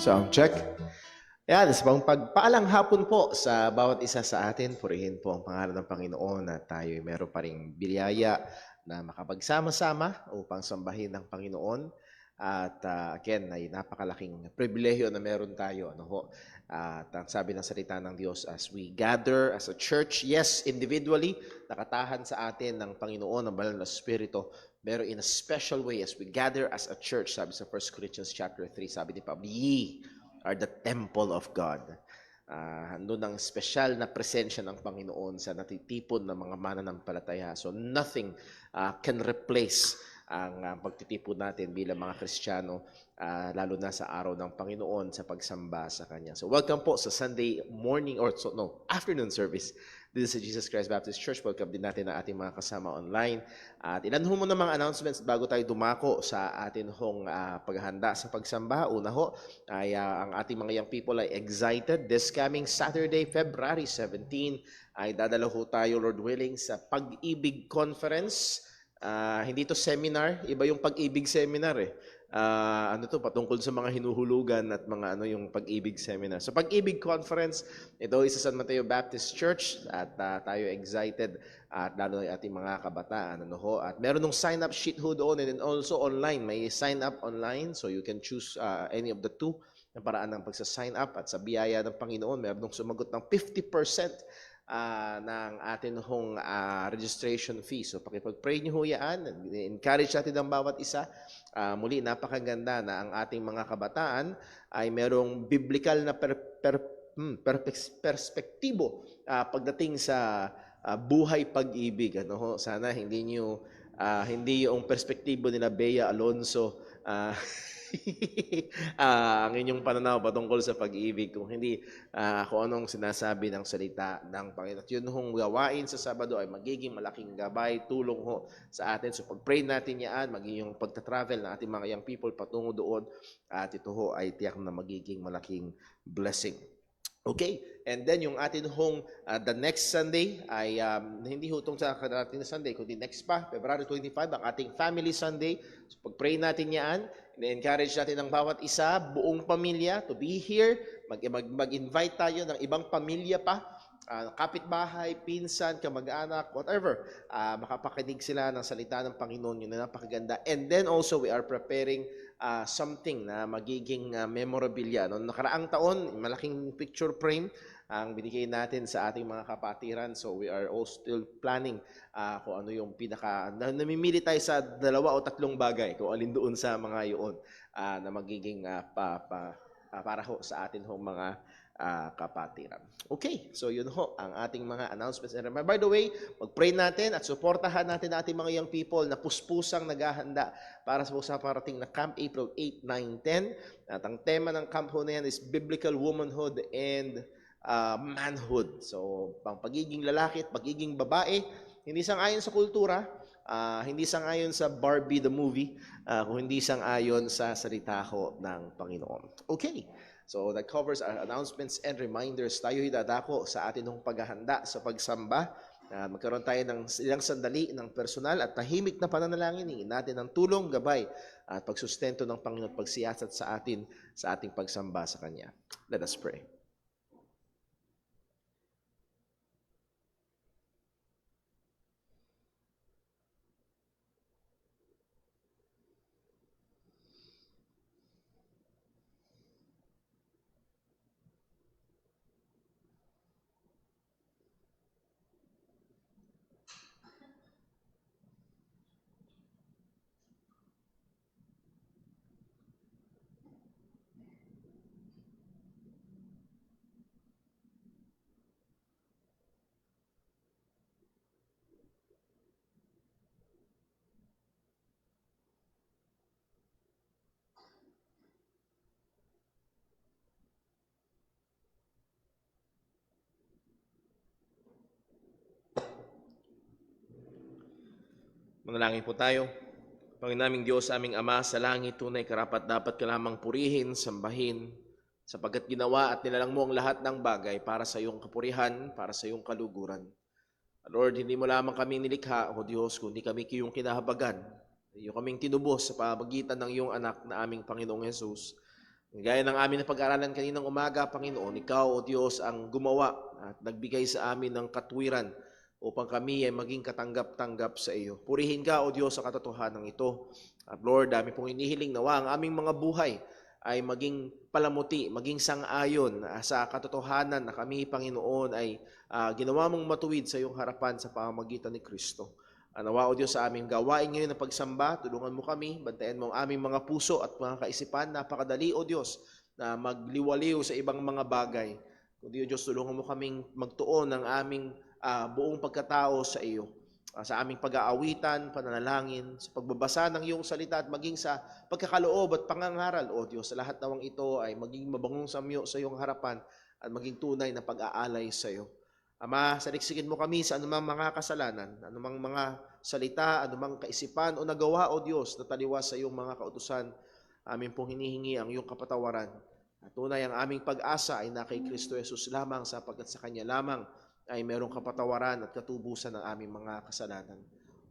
Sound check. Yan, isang pagpaalang hapon po sa bawat isa sa atin. Purihin po ang pangalan ng Panginoon na tayo meron pa ring biyaya na makapagsama-sama upang sambahin ng Panginoon. At again, ay napakalaking pribilehyo na meron tayo. Ano ho? At ang sabi ng salita ng Diyos, as we gather as a church, yes, individually, nakatahan sa atin ng Panginoon, ng Banal na Espiritu, pero in a special way, as we gather as a church, sabi sa 1 Corinthians chapter 3, sabi ni Pablo, ye are the temple of God. Andun ang special na presensya ng Panginoon sa natitipon ng mga mananampalataya. So nothing can replace ang pagtitipon natin bilang mga Kristiyano, lalo na sa araw ng Panginoon sa pagsamba sa Kanya. So welcome po sa Sunday morning afternoon service. This is Jesus Christ Baptist Church. Welcome din natin ang ating mga kasama online. At ilan ho muna mga announcements bago tayo dumako sa atin hong paghahanda sa pagsamba. Una ho, ay ang ating mga young people ay excited. This coming Saturday, February 17, ay dadala ho tayo, Lord willing, sa Pag-ibig Conference. Hindi to seminar, iba yung Pag-ibig Seminar eh. Patungkol sa mga hinuhulugan at mga yung Pag-ibig Seminar. So Pag-ibig Conference, ito ay sa San Mateo Baptist Church at tayo excited at lalo na ating mga kabataan. At meron ng sign-up sheet ho doon and then also online. May sign-up online so you can choose any of the two na paraan ng pagsa-sign up at sa biyaya ng Panginoon, meron ng sumagot ng 50% ng atin hong registration fee. So pakipag-pray nyo ho yan, encourage natin ang bawat isa. Muli, napakaganda na ang ating mga kabataan ay merong biblical na perspektibo pagdating sa buhay pag-ibig. Sana hindi yung perspektibo nila Bea Alonso ang inyong pananaw patungkol sa pag-ibig, kung hindi kung anong sinasabi ng salita ng Panginoon. At yun hong gawain sa Sabado ay magiging malaking gabay, tulong ho sa atin. So pag-pray natin yan, maging yung pagta-travel ng ating mga young people patungo doon, at ito ho ay tiyak na magiging malaking blessing. Okay, and then yung atin hong the next Sunday ay hindi ho itong sa ating Sunday, kundi next pa, February 25, ang ating Family Sunday. So pag-pray natin yan, i-encourage natin ang bawat isa, buong pamilya, to be here. Mag-invite tayo ng ibang pamilya pa, kapitbahay, pinsan, kamag-anak, whatever. Makapakinig sila ng salita ng Panginoon, yun na napakaganda. And then also, we are preparing something na magiging memorabilia. Noong nakaraang taon, malaking picture frame ang binigay natin sa ating mga kapatiran. So we are all still planning kung ano yung namimili tayo sa 2 o 3 bagay, kung alin doon sa mga yun na magiging para ho sa atin hong mga kapatiran. Okay, so yun ho ang ating mga announcements. And by the way, mag-pray natin at suportahan natin ating mga young people na puspusang naghahanda para sa parating na Camp April 8, 9, 10. At ang tema ng camp ho na yan is Biblical Womanhood and Manhood. So, pang pagiging lalaki at pagiging babae, hindi sang-ayon sa kultura, hindi sang-ayon sa Barbie the movie, kung hindi sang-ayon sa salita ho ng Panginoon. Okay. So that covers our announcements and reminders. Tayo'y dadako sa atin ng paghahanda sa pagsamba. Magkaroon tayo ng ilang sandali ng personal at tahimik na pananalangin. Hingin natin ng tulong, gabay at pagsustento ng Panginoon, pagsiyasat sa atin sa ating pagsamba sa Kanya. Let us pray. Manalangin po tayo. Panginoon naming Diyos, aming Ama sa langit, tunay karapat dapat ka lamang purihin, sambahin, sapagkat ginawa at nilalang mo ang lahat ng bagay para sa iyong kapurihan, para sa iyong kaluguran. Lord, hindi mo lamang kami nilikha, O Diyos, kundi kami iyong kinahabagan. Iyo kaming tinubos sa pamagitan ng iyong anak na aming Panginoong Jesus, Gaya ng amin na pag-aralan kaninang umaga, Panginoon, Ikaw, O Diyos, ang gumawa at nagbigay sa amin ng katwiran upang kami ay maging katanggap-tanggap sa iyo. Purihin ka, O Diyos, sa katotohanan ito. At Lord, dami pong inihiling nawa ang aming mga buhay ay maging palamuti, maging sang-ayon sa katotohanan na kami, Panginoon, ay ginawa mong matuwid sa iyong harapan sa pamamagitan ni Kristo. Nawa, O Diyos, sa aming gawain ngayon ng pagsamba, tulungan mo kami, bantayan mo ang aming mga puso at mga kaisipan. Napakadali, O Diyos, na magliwaliw sa ibang mga bagay. Kundi, O Diyos, tulungan mo kaming magtuon ng aming buong pagkatao sa iyo. Sa aming pag-aawitan, pananalangin, sa pagbabasa ng iyong salita at maging sa pagkakaloob at pangangaral, O Diyos, sa lahat nawang ito ay maging mabangong samyo sa iyong harapan at maging tunay na pag-aalay sa iyo. Ama, saliksikin mo kami sa anumang mga kasalanan, anumang mga salita, anumang kaisipan o nagawa, O Diyos, na taliwas sa iyong mga kautusan. Amin pong hinihingi ang iyong kapatawaran. At tunay ang aming pag-asa ay na kay Kristo Jesus lamang, sapagkat sa Kanya lamang ay merong kapatawaran at katubusan ng aming mga kasalanan.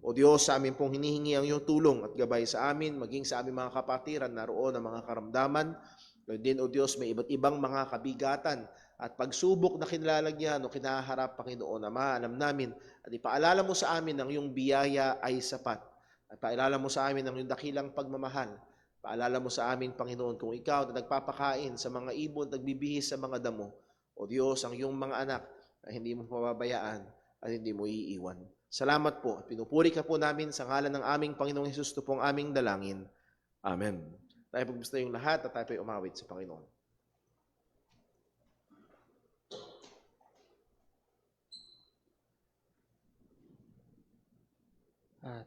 O Diyos, sa amin pong hinihingi ang iyong tulong at gabay sa amin, maging sa aming mga kapatiran naroon ang mga karamdaman. Gayun din, O Diyos, may iba't ibang mga kabigatan at pagsubok na kinalalagyan o kinaharap, Panginoon Ama, alam namin at ipaalala mo sa amin ang iyong biyaya ay sapat. At paalala mo sa amin ang iyong dakilang pagmamahal. Paalala mo sa amin, Panginoon, kung ikaw na nagpapakain sa mga ibon, nagbibihis sa mga damo. O Diyos, ang iyong mga anak na hindi mo pababayaan at hindi mo iiwan. Salamat po at pinupuri ka po namin sa ngalan ng aming Panginoong Hesus. Ito pong aming dalangin. Amen. Tayo pagbusta yung lahat at tayo po'y umawit sa Panginoon.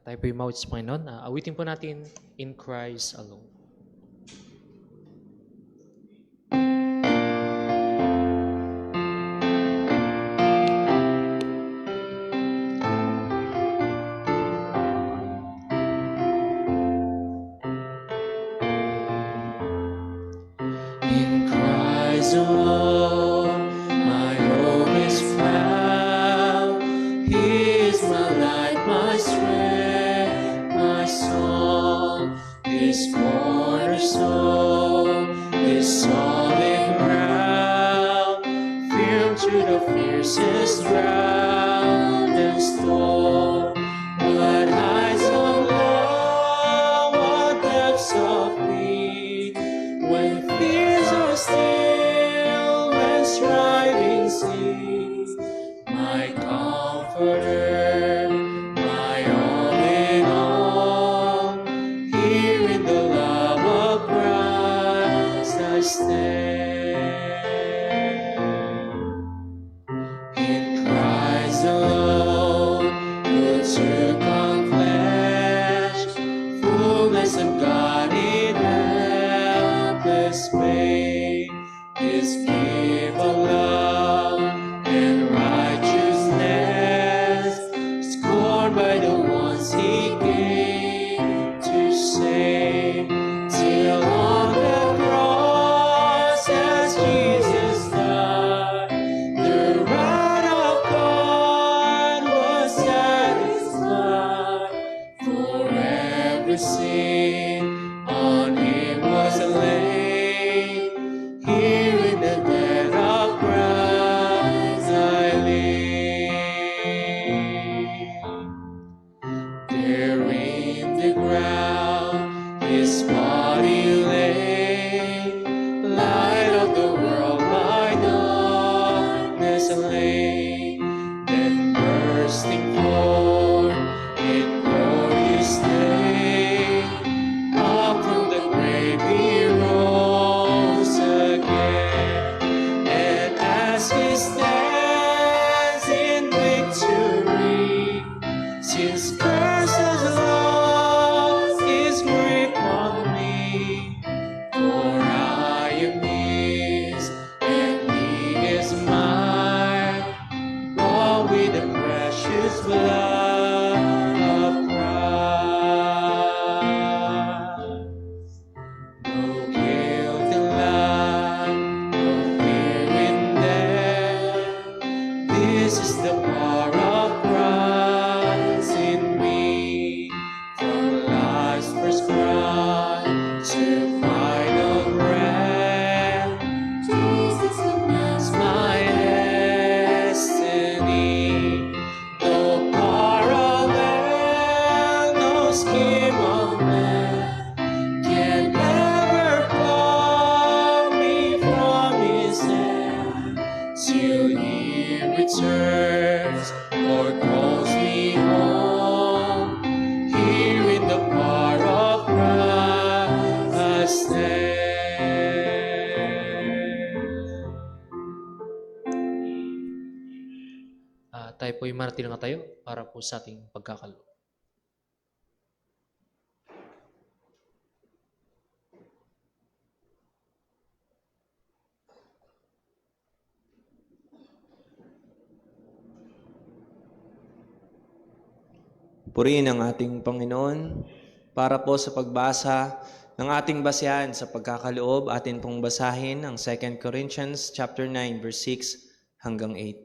Tayo po'y umawit sa Panginoon. Awitin po natin, In Christ Alone. In Christ alone, my hope is found. He is my light, my strength, my song. This cornerstone, this solid ground, firm through the fiercest drought and storm. What heights of love, what depths of peace, when fears are still, when striving cease. My comforter, my all in all, here in the love of Christ I stand. In Christ alone, who took on flesh, fullness of God in helpless babe, His gift of love and righteousness, scorned by the ones He came to save, till on the cross as Jesus died, the wrath of God was satisfied. For every sin on Him was laid, here in the death of Christ I live. There in the ground His body lay, light of the world, my darkness lay. Then bursting forth in glorious day, up from the grave He rose again. And as He stands in victory, since curse has lost its grip on me, for I am His and He is mine, bought with the precious blood of Christ. No guilt in life, no fear in death. This is the power of Christ in me. From life's first cry to final breath, Tayo po ay manatili nga tayo para po sa ating pagkakaloob. Purihin ang ating Panginoon para po sa pagbasa ng ating basehan sa pagkakaloob. Atin pong basahin ang 2 Corinthians chapter 9 verse 6 hanggang 8.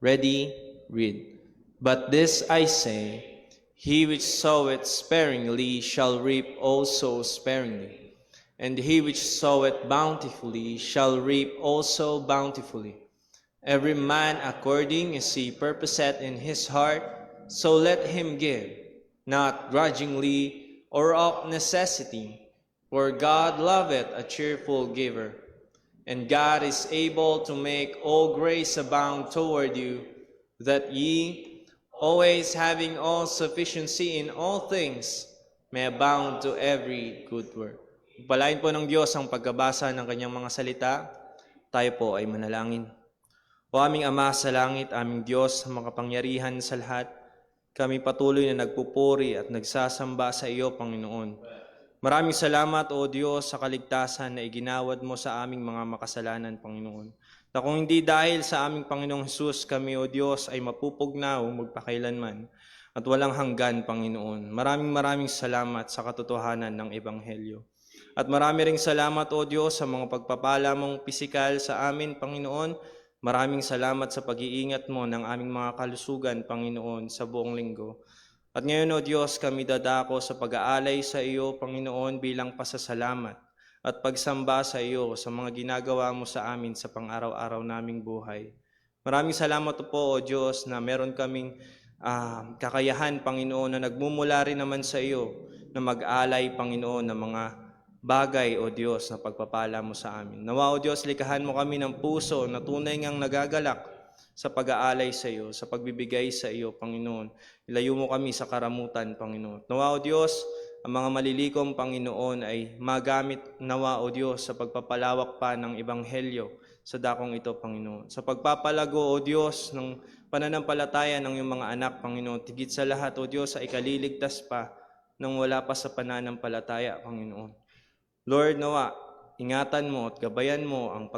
Ready, read. But this I say, he which soweth sparingly shall reap also sparingly, and he which soweth bountifully shall reap also bountifully. Every man according as he purposeth in his heart, so let him give, not grudgingly or of necessity, for God loveth a cheerful giver. And God is able to make all grace abound toward you, that ye, always having all sufficiency in all things, may abound to every good work. Palain po ng Diyos ang pagkabasa ng kanyang mga salita. Tayo po ay manalangin. O aming Ama sa langit, aming Diyos, makapangyarihan sa lahat, kami patuloy na nagpupuri at nagsasamba sa iyo, Panginoon. Maraming salamat, O Diyos, sa kaligtasan na iginawad mo sa aming mga makasalanan, Panginoon. Na kung hindi dahil sa aming Panginoong Hesus, kami, O Diyos, ay mapupugnaw magpakailanman at walang hanggan, Panginoon. Maraming salamat sa katotohanan ng Ebanghelyo. At marami ring salamat, O Diyos, sa mga pagpapala mong pisikal sa amin, Panginoon. Maraming salamat sa pag-iingat mo ng aming mga kalusugan, Panginoon, sa buong linggo. At ngayon, O Diyos, kami dadako sa pag-aalay sa iyo, Panginoon, bilang pasasalamat at pagsamba sa iyo sa mga ginagawa mo sa amin sa pang-araw-araw naming buhay. Maraming salamat po, O Diyos, na meron kaming kakayahan, Panginoon, na nagmumula rin naman sa iyo na mag-alay, Panginoon, ng mga bagay, O Diyos, na pagpapala mo sa amin. Nawa, O Diyos, likahan mo kami ng puso na tunay ngang nagagalak sa pag-aalay sa iyo, sa pagbibigay sa iyo, Panginoon. Ilayo mo kami sa karamutan, Panginoon. Nawa, O Diyos, ang mga malilikom, Panginoon, ay magamit, nawa, O Diyos, sa pagpapalawak pa ng Ebanghelyo sa dakong ito, Panginoon. Sa pagpapalago, O Diyos, ng pananampalataya ng iyong mga anak, Panginoon. Tigit sa lahat, O Diyos, ay ikaliligtas pa nang wala pa sa pananampalataya, Panginoon. Lord, nawa, ingatan mo at gabayan mo ang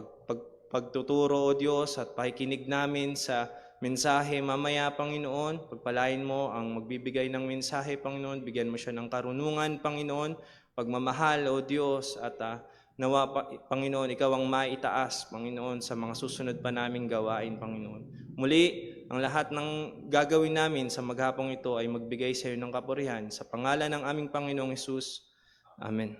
pagtuturo, O Diyos, at pakikinig namin sa mensahe mamaya, Panginoon. Pagpalain mo ang magbibigay ng mensahe, Panginoon. Bigyan mo siya ng karunungan, Panginoon. Pagmamahal, O Diyos, at nawa, Panginoon, ikaw ang maitaas, Panginoon, sa mga susunod pa naming gawain, Panginoon. Muli, ang lahat ng gagawin namin sa maghapong ito ay magbigay sa iyo ng kapurihan. Sa pangalan ng aming Panginoong Hesus. Amen.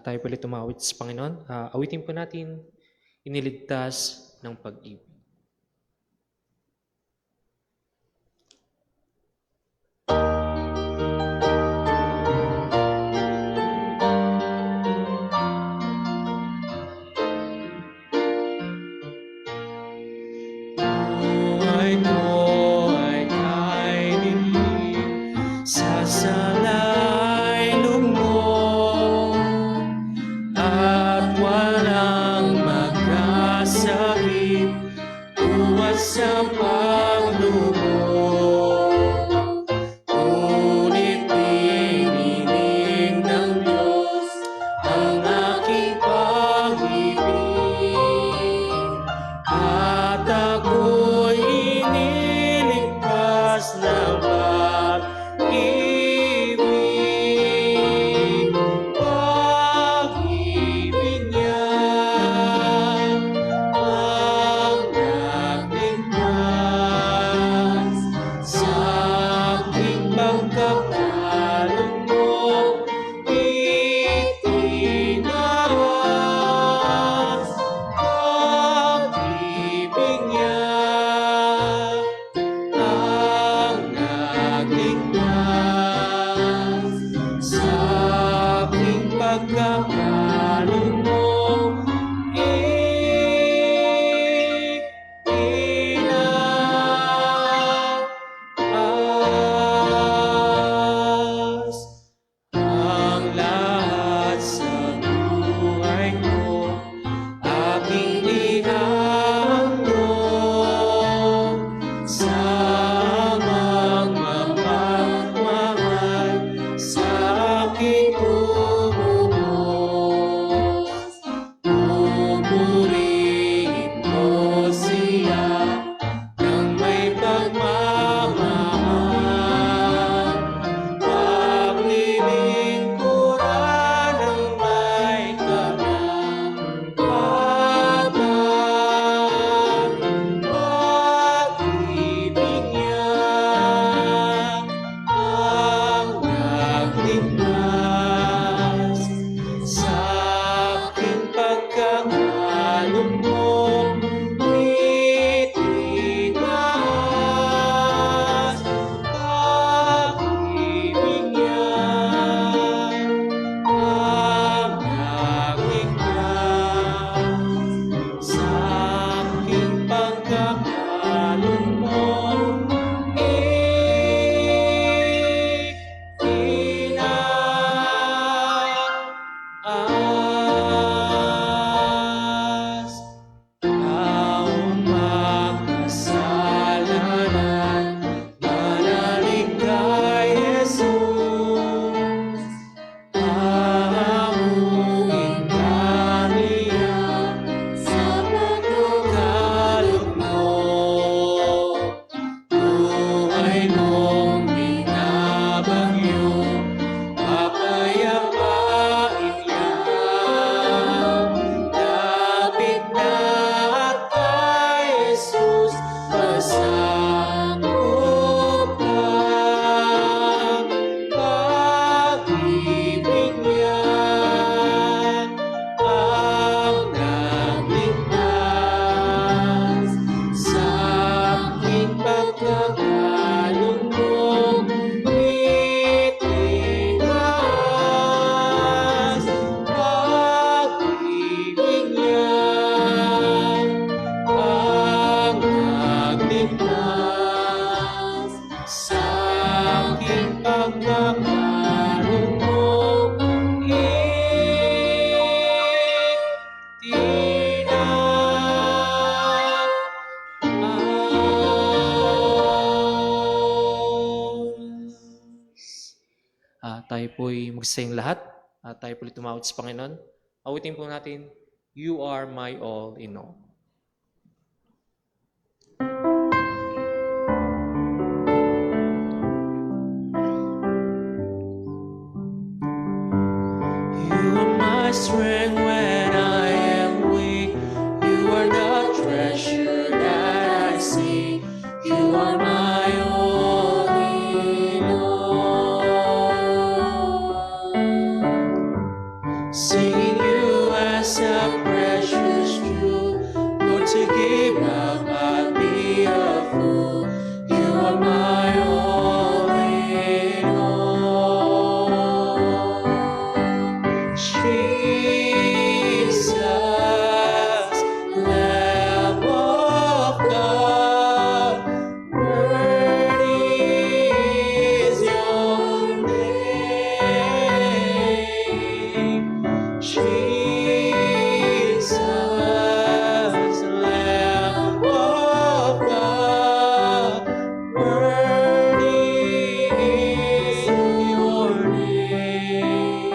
Tayo po ulit tumawid sa Panginoon. Awitin po natin, iniligtas ng pag-ibig. Buhay ko ay kainin sa salaylong mo, at walang magkasakit uwat sa paglubog. Ngunit inining ng Diyos ang aking pag-ibig, at ako'y iniligtas ng pag-ibig. Pag-ibig niya ang nagligtas sa aking pagkakalugmok, itinaas. Pag-ibig niya ang nagligtas sa aking pagkakalugmok, lahat sa buhay ko, aking ihahandog sa amang mapagmahal sa aking ubos. Pupurihin ko siya ng may pagmamahal, paglilingkuran ng may kapatawaran, pag-ibig niya ang nagligtas sa aking pagkakalugmok. Itigas pag-ibig niya ang nagligtas sa aking pagkakalugmok. Itinaas taong makasalanan, manalig kay Jesus. Hahamuin ka niya sa pagkakalugmok. Buhay mong binabagyo, papayapain niya. Lapit na at kay Jesus, pasangkot ka. Pag-ibig niya ang nagligtas sa aking pagkakalugmok. Itinaas pag-ibig niya ang nagligtas sa aking pagkakalugmok. Tayo po'y magsasayang lahat. Tayo po'y tumawid sa Panginoon. Awitin po natin, You are my all in all. You are my strength when I am weak. You are the treasure that I seek. You are my all in all. Singing you as a precious jewel, Lord, to give up I'd be a fool. You are my all in all. Jesus, Lamb of God, worthy is your name. Jesus, Lamb of God, worthy is your name.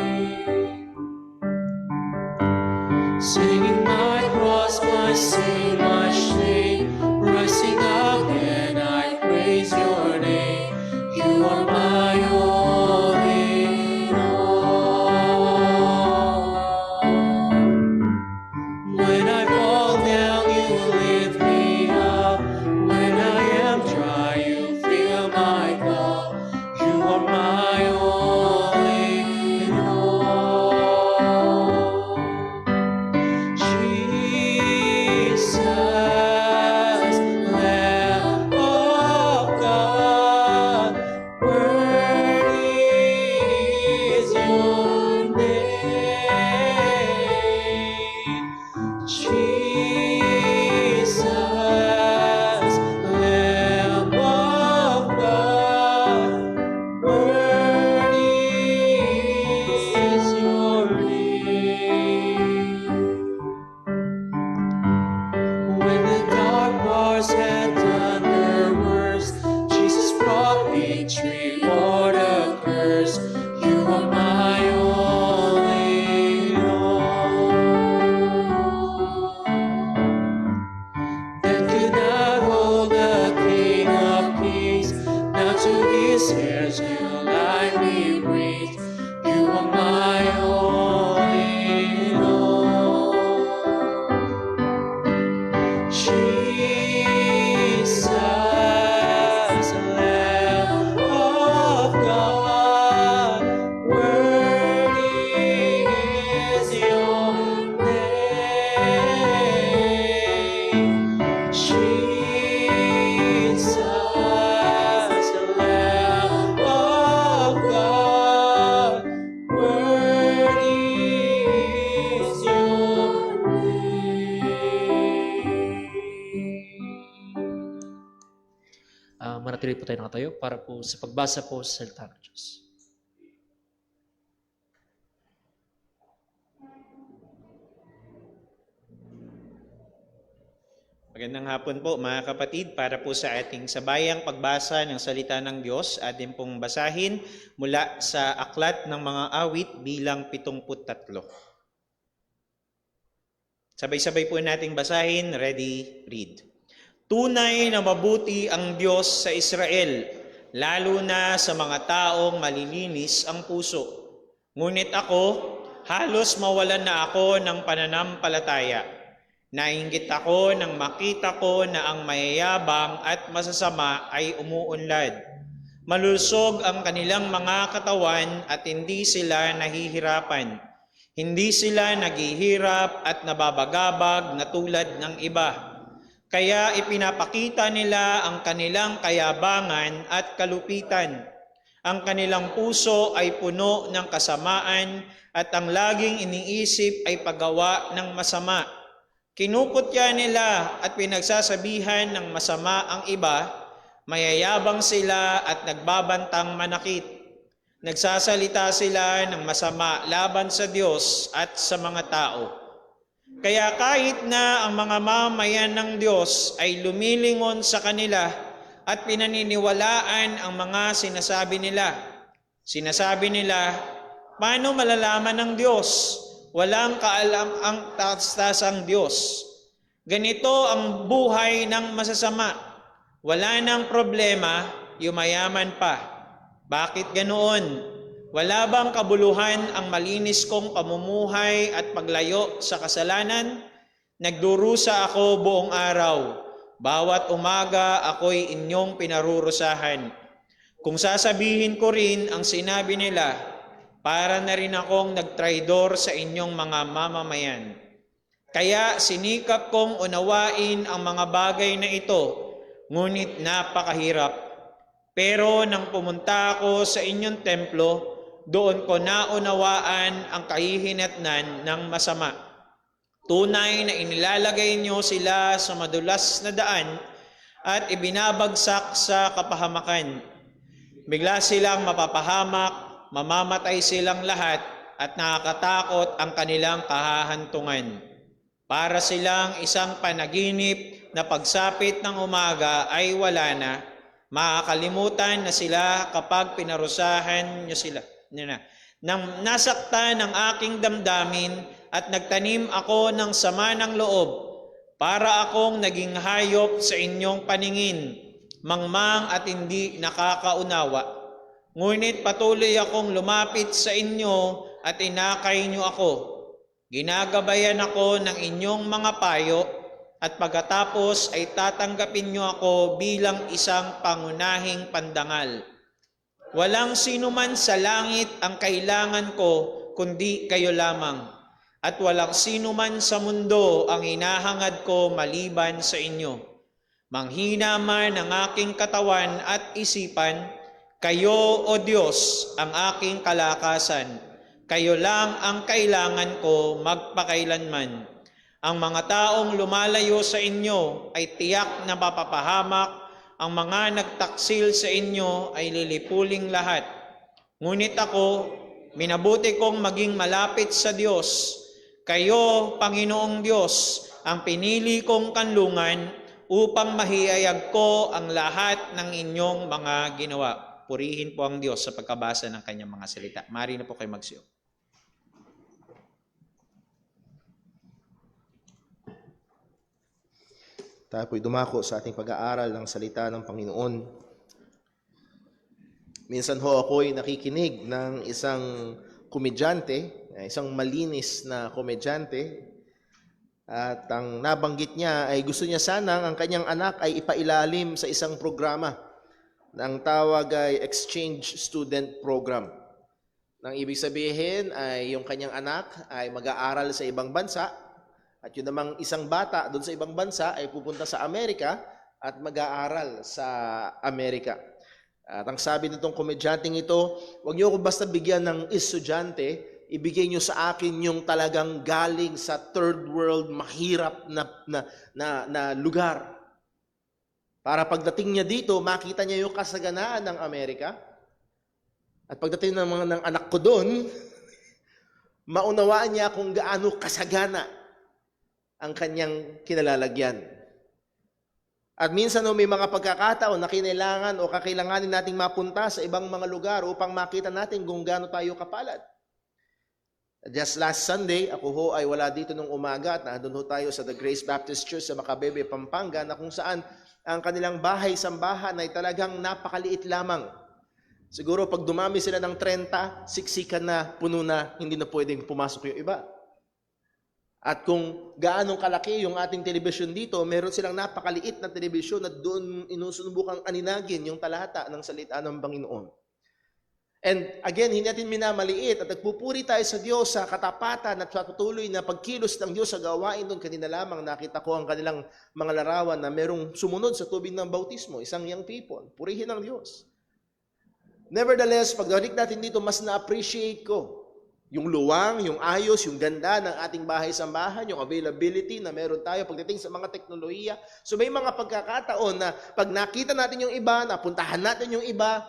Singing my cross, my sin, my shame, rising again, I praise your name. You are my all in all. When I fall down, you lift me up. When I am dry, you fill my cup. You are my all in all. Jesus, tuloy po tayo nakatayo para po sa pagbasa po sa salita ng Diyos. Magandang hapon po mga kapatid, para po sa ating sabayang pagbasa ng salita ng Diyos, atin pong basahin mula sa Aklat ng Mga Awit bilang 73. Sabay-sabay po nating basahin, ready, read. Tunay na mabuti ang Diyos sa Israel, lalo na sa mga taong malilinis ang puso. Ngunit ako, halos mawalan na ako ng pananampalataya. Nainggit ako nang makita ko na ang mayayabang at masasama ay umuunlad. Malusog ang kanilang mga katawan at hindi sila nahihirapan. Hindi sila naghihirap at nababagabag na tulad ng iba. Kaya ipinapakita nila ang kanilang kayabangan at kalupitan. Ang kanilang puso ay puno ng kasamaan at ang laging iniisip ay paggawa ng masama. Kinukutya nila at pinagsasabihan ng masama ang iba, mayayabang sila at nagbabantang manakit. Nagsasalita sila ng masama laban sa Diyos at sa mga tao. Kaya kahit na ang mga mamayan ng Diyos ay lumilingon sa kanila at pinaniniwalaan ang mga sinasabi nila. Sinasabi nila, paano malalaman ng Diyos? Walang kaalam ang taas-tasang Diyos. Ganito ang buhay ng masasama. Wala nang problema, yumayaman pa. Bakit ganoon? Wala bang kabuluhan ang malinis kong pamumuhay at paglayo sa kasalanan? Nagdurusa ako buong araw. Bawat umaga ako'y inyong pinarurusahan. Kung sasabihin ko rin ang sinabi nila, para na rin akong nagtraidor sa inyong mga mamamayan. Kaya sinikap kong unawain ang mga bagay na ito, ngunit napakahirap. Pero nang pumunta ako sa inyong templo, doon ko naunawaan ang kahihinatnan ng masama. Tunay na inilalagay niyo sila sa madulas na daan at ibinabagsak sa kapahamakan. Bigla silang mapapahamak, mamamatay silang lahat at nakakatakot ang kanilang kahahantungan. Para silang isang panaginip na pagsapit ng umaga ay wala na, makakalimutan na sila kapag pinarusahan nyo sila. Nang nasaktan ng aking damdamin at nagtanim ako ng sama ng loob, para akong naging hayop sa inyong paningin, mangmang at hindi nakakaunawa. Ngunit patuloy akong lumapit sa inyo at inakay niyo ako. Ginagabayan ako ng inyong mga payo at pagkatapos ay tatanggapin niyo ako bilang isang pangunahing pandangal. Walang sinuman sa langit ang kailangan ko kundi kayo lamang. At walang sinuman sa mundo ang hinahangad ko maliban sa inyo. Manghina man ang aking katawan at isipan, kayo, O Diyos, ang aking kalakasan. Kayo lang ang kailangan ko magpakailanman. Ang mga taong lumalayo sa inyo ay tiyak na mapapahamak. Ang mga nagtaksil sa inyo ay lilipuling lahat. Ngunit ako, minabuti kong maging malapit sa Diyos. Kayo, Panginoong Diyos, ang pinili kong kanlungan upang mahihayag ko ang lahat ng inyong mga ginawa. Purihin po ang Diyos sa pagkabasa ng kanyang mga salita. Mari na po kayo magsiyo. Tayo po'y dumako sa ating pag-aaral ng salita ng Panginoon. Minsan ho ako'y nakikinig ng isang komedyante, isang malinis na komedyante, at ang nabanggit niya ay gusto niya sanang ang kanyang anak ay ipailalim sa isang programa. Ang tawag ay exchange student program. Nang ibig sabihin ay yung kanyang anak ay mag-aaral sa ibang bansa at yun namang isang bata doon sa ibang bansa ay pupunta sa Amerika at mag-aaral sa Amerika. At ang sabi nitong komedyanteng ito, huwag niyo ako basta bigyan ng estudyante, ibigay niyo sa akin yung talagang galing sa third world mahirap na lugar. Para pagdating niya dito, makita niya yung kasaganaan ng Amerika. At pagdating ng mga ng anak ko doon, maunawaan niya kung gaano kasagana ang kanyang kinalalagyan. At minsan may mga pagkakataon na kinailangan o kakailanganin nating mapunta sa ibang mga lugar upang makita natin kung gaano tayo kapalad. Just last Sunday, ako ho ay wala dito nung umaga at nandun ho tayo sa The Grace Baptist Church sa Macabebe, Pampanga, na kung saan ang kanilang bahay-sambahan ay talagang napakaliit lamang. Siguro pag dumami sila ng 30, siksikan na, puno na, hindi na pwedeng pumasok yung iba. At kung gaano kalaki yung ating telebisyon dito, meron silang napakaliit na telebisyon at doon inusunubukang aninagin yung talata ng salita ng Panginoon. And again, hindi natin minamaliit at nagpupuri tayo sa Diyos sa katapatan at sa patuloy na pagkilos ng Diyos sa gawain doon. Kanina lamang nakita ko ang kanilang mga larawan na merong sumunod sa tubig ng bautismo, isang young people. Purihin ang Diyos. Nevertheless, pagdating natin dito, mas na-appreciate ko yung luwang, yung ayos, yung ganda ng ating bahay-sambahan, yung availability na meron tayo pagdating sa mga teknolohiya. So may mga pagkakataon na pag nakita natin yung iba, napuntahan natin yung iba,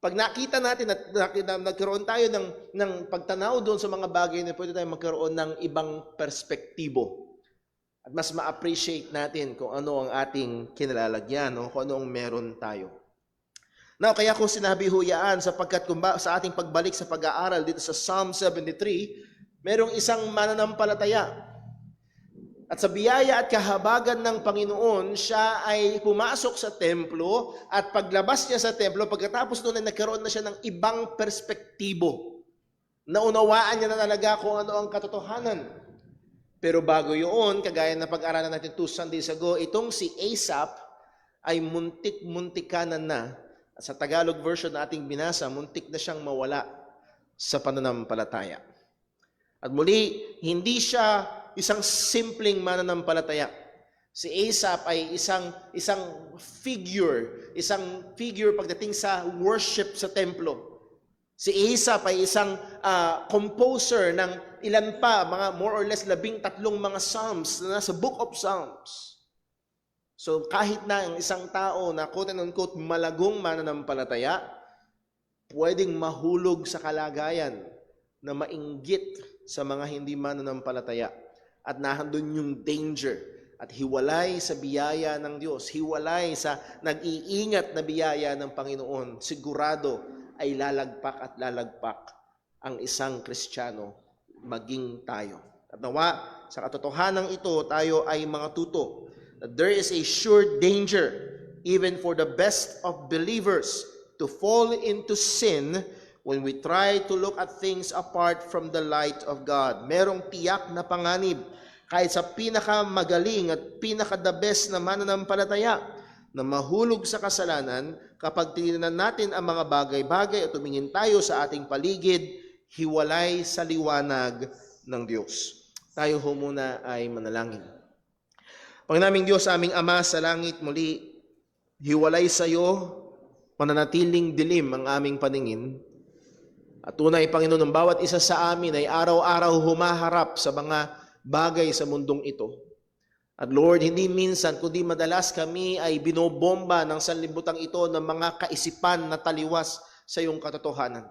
pag nakita natin at nagkaroon tayo ng pagtanaw doon sa mga bagay na pwede tayong magkaroon ng ibang perspektibo. At mas ma-appreciate natin kung ano ang ating kinalalagyan o kung ano ang meron tayo. Now, kaya ko sinabi huyaan sapagkat sa ating pagbalik sa pag-aaral dito sa Psalm 73, merong isang mananampalataya. At sa biyaya at kahabagan ng Panginoon, siya ay pumasok sa templo at paglabas niya sa templo, pagkatapos doon ay nagkaroon na siya ng ibang perspektibo. Naunawaan niya na talaga kung ano ang katotohanan. Pero bago yun, kagaya na pag-aralan natin 2 Sundays ago, itong si Asaph ay muntik-muntikanan na. At sa Tagalog version na ating binasa, muntik na siyang mawala sa pananampalataya. At muli, hindi siya isang simpleng mananampalataya. Si Asaph ay isang figure pagdating sa worship sa templo. Si Asaph ay isang composer ng ilan pa, mga more or less 13 mga psalms na nasa Book of Psalms. So kahit na ang isang tao na quote-unquote malagong mananampalataya, pwedeng mahulog sa kalagayan na mainggit sa mga hindi mananampalataya. At nahandun yung danger at hiwalay sa biyaya ng Diyos, hiwalay sa nag-iingat na biyaya ng Panginoon, sigurado ay lalagpak ang isang Kristiyano, maging tayo. At nawa, sa katotohanan ito, tayo ay mga tuto. That there is a sure danger, even for the best of believers, to fall into sin when we try to look at things apart from the light of God. Merong tiyak na panganib kahit sa pinakamagaling at pinaka-the best na mananampalataya na mahulog sa kasalanan kapag tinignan natin ang mga bagay-bagay at tumingin tayo sa ating paligid, hiwalay sa liwanag ng Diyos. Tayo ho muna ay manalangin. Panginaming Diyos, aming Ama sa langit, muli, hiwalay sa iyo, mananatiling dilim ang aming paningin. At tunay, Panginoon, ang bawat isa sa amin ay araw-araw humaharap sa mga bagay sa mundong ito. At Lord, hindi minsan, kundi madalas kami ay binobomba ng sanlibutan ito ng mga kaisipan na taliwas sa iyong katotohanan.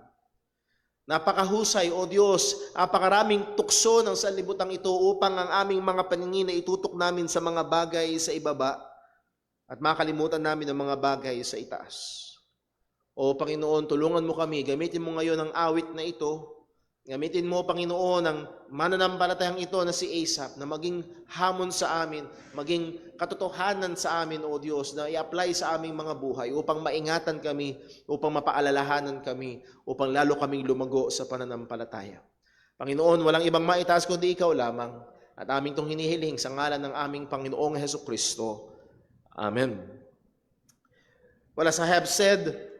Napakahusay, O Diyos, napakaraming tukso ng sanlibutan ito upang ang aming mga paningin ay itutok namin sa mga bagay sa ibaba at makalimutan namin ang mga bagay sa itaas. O Panginoon, tulungan mo kami, gamitin mo ngayon ang awit na ito, gamitin mo, Panginoon, ang mananampalatayang ito na si Asaph, na maging hamon sa amin, maging katotohanan sa amin, O Diyos, na i-apply sa aming mga buhay upang maingatan kami, upang mapaalalahanan kami, upang lalo kaming lumago sa pananampalataya. Panginoon, walang ibang maitaas kundi Ikaw lamang, at aming itong hinihiling sa ngalan ng aming Panginoong Hesukristo. Amen. Well, as I have said,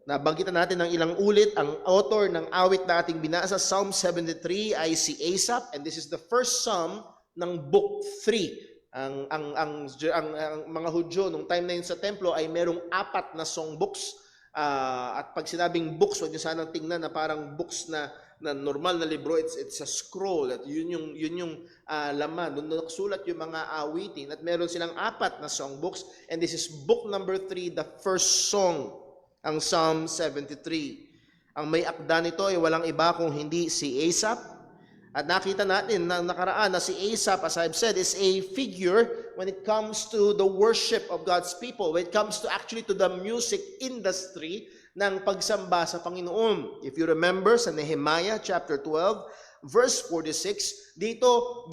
nabanggitan natin ng ilang ulit, ang author ng awit na ating binasa, Psalm 73, ay si Asaph, and this is the first psalm ng Book 3. Ang mga Hudyo, nung time na yun sa templo, ay merong 4 na songbooks. At pag sinabing books, huwag nyo sanang tingnan na parang books na na normal na libro, it's a scroll at yun yung laman. Doon nakasulat yung mga awitin at meron silang 4 na songbooks, and this is book number 3, the first song, ang Psalm 73. Ang may akda nito ay walang iba kung hindi si Asaph. At nakita natin na nakaraan na si Asaph, as I've said, is a figure when it comes to the worship of God's people, when it comes to actually to the music industry ng pagsamba sa Panginoon. If you remember sa Nehemiah chapter 12, verse 46, dito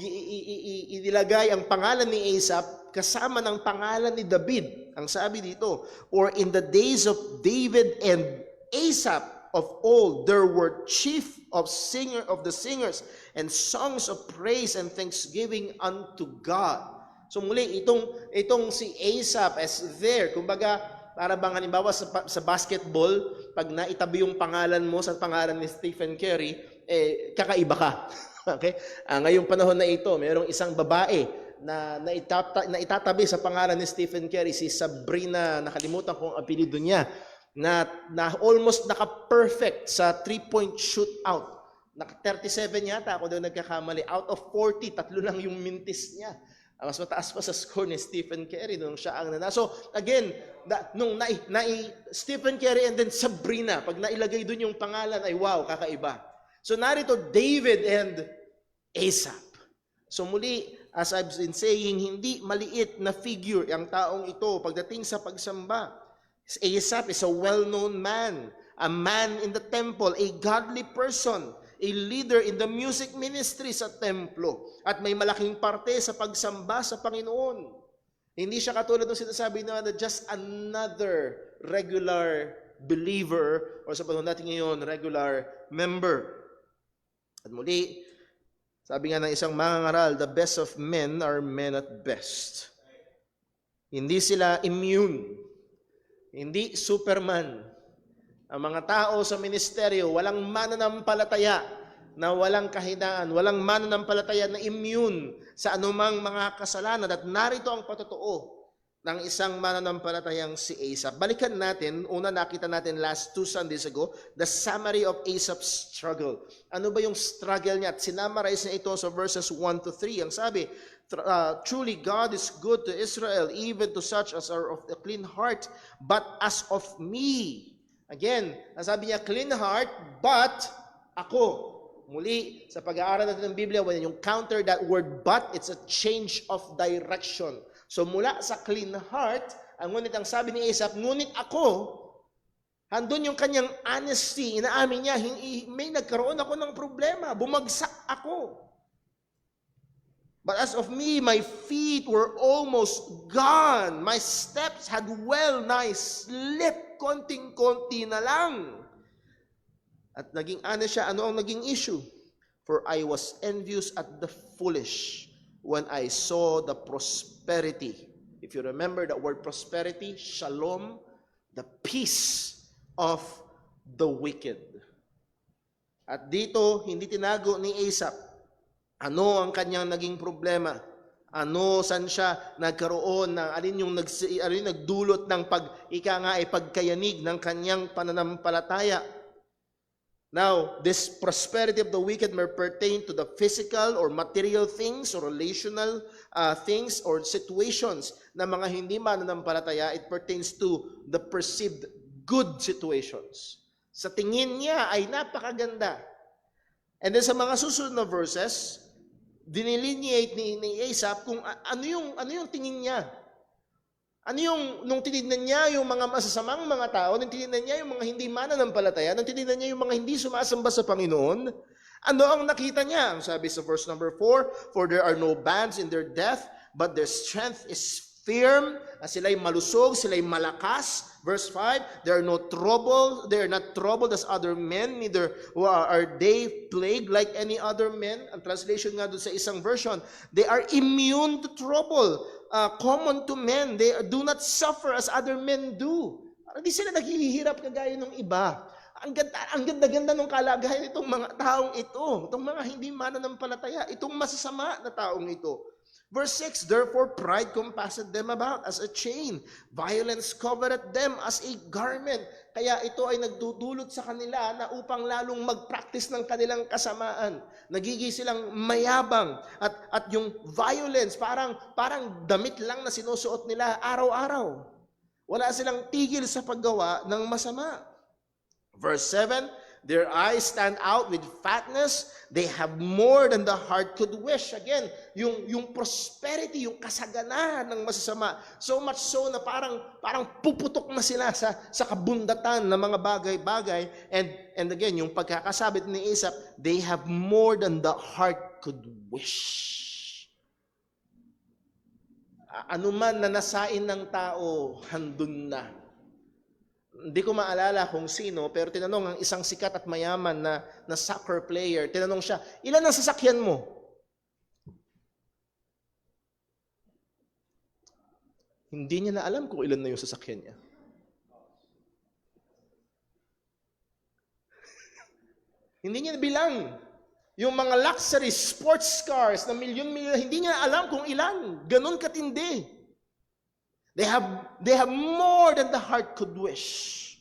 inilagay ang pangalan ni Asaph kasama ng pangalan ni David. Ang sabi dito, or in the days of David and Asaph of old, there were chief of the singers and songs of praise and thanksgiving unto God. So muli, itong si Asaph is there. Kumbaga, para bang halimbawa sa basketball, pag naitabi yung pangalan mo sa pangalan ni Stephen Curry, kakaiba ka. Okay? Ngayong panahon na ito, mayroong isang babae na itatabi sa pangalan ni Stephen Curry, si Sabrina, nakalimutan ko ang apelyido niya, na almost naka-perfect sa 3-point shootout. Naka-37 yata, ako daw nagkakamali. Out of 40, 3 lang yung mintis niya. Mas mataas pa sa score ni Stephen Curry nung siya ang nanalo. So, again, nung Stephen Curry and then Sabrina, pag nailagay dun yung pangalan, ay wow, kakaiba. So, narito David and Asaph. So, muli, as I've been saying, hindi maliit na figure ang taong ito pagdating sa pagsamba. Asaph is a well-known man, a man in the temple, a godly person, a leader in the music ministry sa templo, at may malaking parte sa pagsamba sa Panginoon. Hindi siya katulad ng sinasabi na just another regular believer, or sa panahon natin ngayon, regular member. At muli, sabi nga ng isang mangangaral, the best of men are men at best. Hindi sila immune. Hindi Superman. Ang mga tao sa ministeryo, walang mananampalataya na walang kahinaan, walang mananampalataya na immune sa anumang mga kasalanan. At narito ang patotoo ng isang mananampalatayang si Asaph. Balikan natin, una nakita natin last 2 Sundays ago, the summary of Asaph's struggle. Ano ba yung struggle niya? At sinamarize niya ito sa verses 1 to 3. Ang sabi, truly God is good to Israel, even to such as are of a clean heart. But as of me, again, sabi niya, clean heart, but ako. Muli, sa pag-aaral natin ng Biblia, when you counter that word but, it's a change of direction. So mula sa clean heart, ngunit ang sabi ni Asaph, ngunit ako, handun yung kanyang honesty, inaamin niya, may nagkaroon ako ng problema, bumagsak ako. But as of me, my feet were almost gone. My steps had well-nigh slipped. Konting-konti na lang. At naging honest siya, ano ang naging issue? For I was envious at the foolish when I saw the prosperity. If you remember the word prosperity, shalom, the peace of the wicked. At dito, hindi tinago ni Asaph ano ang kanyang naging problema? Ano, saan siya nagkaroon ng alin nagdulot ng pagkayanig ng kanyang pananampalataya? Now, this prosperity of the wicked may pertain to the physical or material things or relational things or situations na mga hindi mananampalataya. It pertains to the perceived good situations. Sa tingin niya ay napakaganda. And then sa mga susunod na verses, dinelineate ni Asaph kung ano yung tingin niya. Ano yung, nung tinignan niya yung mga masasamang mga tao, nung tinignan niya yung mga hindi mananampalataya, nung tinignan niya yung mga hindi sumasamba sa Panginoon, ano ang nakita niya? Ang sabi sa verse number 4, for there are no bands in their death, but their strength is firm. Sila'y malusog, sila'y malakas. Verse 5, they are not troubled as other men, neither are they plagued like any other men. Ang translation nga doon sa isang version, they are immune to trouble, common to men. They do not suffer as other men do. Hindi sila naghihirap kagaya ng iba. Ang ganda-ganda ng kalagayan itong mga taong ito, itong mga hindi mananampalataya, itong masasama na taong ito. Verse 6, therefore pride compasseth them about as a chain. Violence covereth them as a garment. Kaya ito ay nagdudulot sa kanila na upang lalong mag-practice ng kanilang kasamaan. Nagiging silang mayabang. At yung violence, parang damit lang na sinusuot nila araw-araw. Wala silang tigil sa paggawa ng masama. Verse 7, their eyes stand out with fatness. They have more than the heart could wish. Again, yung prosperity, yung kasaganahan ng masasama. So much so na parang puputok na sila sa kabundatan ng mga bagay-bagay. And again, yung pagkakasabit ni Asaph, they have more than the heart could wish. Ano man na nasain ng tao, handun na. Hindi ko maalala kung sino, pero tinanong ang isang sikat at mayaman na soccer player, tinanong siya, ilan ang sasakyan mo? Hindi niya na alam kung ilan na yung sasakyan niya. Hindi niya bilang. Yung mga luxury sports cars na milyon-milyon, hindi niya alam kung ilan. Ganon katindi. They have more than the heart could wish.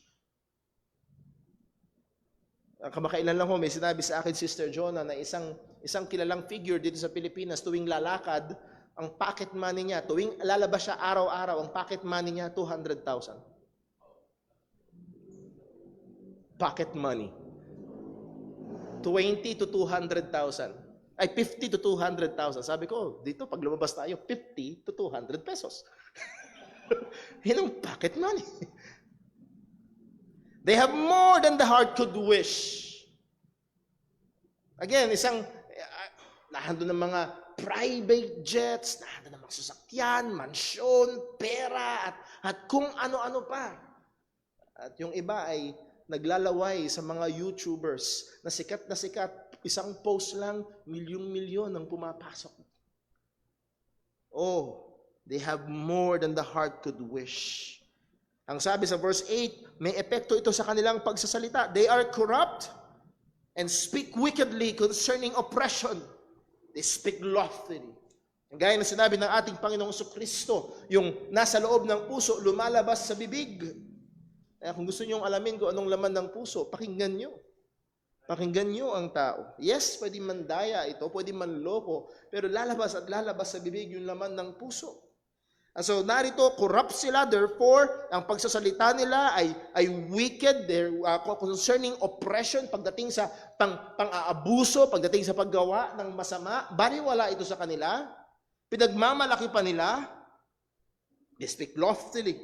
Kamakailan lang ho, may sinabi sa akin, Sister Jonah, na isang kilalang figure dito sa Pilipinas, tuwing lalakad, ang pocket money niya, tuwing lalabas siya araw-araw, ang pocket money niya, 200,000. Pocket money. 20 to 200,000. Ay, 50 to 200,000. Sabi ko, dito, pag lumabas tayo, 50 to 200 pesos. Yun ang pocket money. They have more than the heart could wish. Again, lahat doon ng mga private jets, lahat ng mga sasakyan, mansyon, pera, at kung ano-ano pa. At yung iba ay naglalaway sa mga YouTubers na sikat, isang post lang, milyong-milyon ang pumapasok. Oh, they have more than the heart could wish. Ang sabi sa verse 8, may epekto ito sa kanilang pagsasalita. They are corrupt and speak wickedly concerning oppression. They speak loftily. Ang gaya na sinabi ng ating Panginoong Jesucristo, yung nasa loob ng puso, lumalabas sa bibig. Kaya kung gusto nyo alamin kung anong laman ng puso, pakinggan nyo. Pakinggan nyo ang tao. Yes, pwede mandaya ito, pwede manloko, pero lalabas at lalabas sa bibig yung laman ng puso. And so narito, corrupt sila, therefore, ang pagsasalita nila ay wicked, they're concerning oppression, pagdating sa pang-aabuso, pagdating sa paggawa ng masama, baliwala ito sa kanila, pinagmamalaki pa nila, they speak loftily,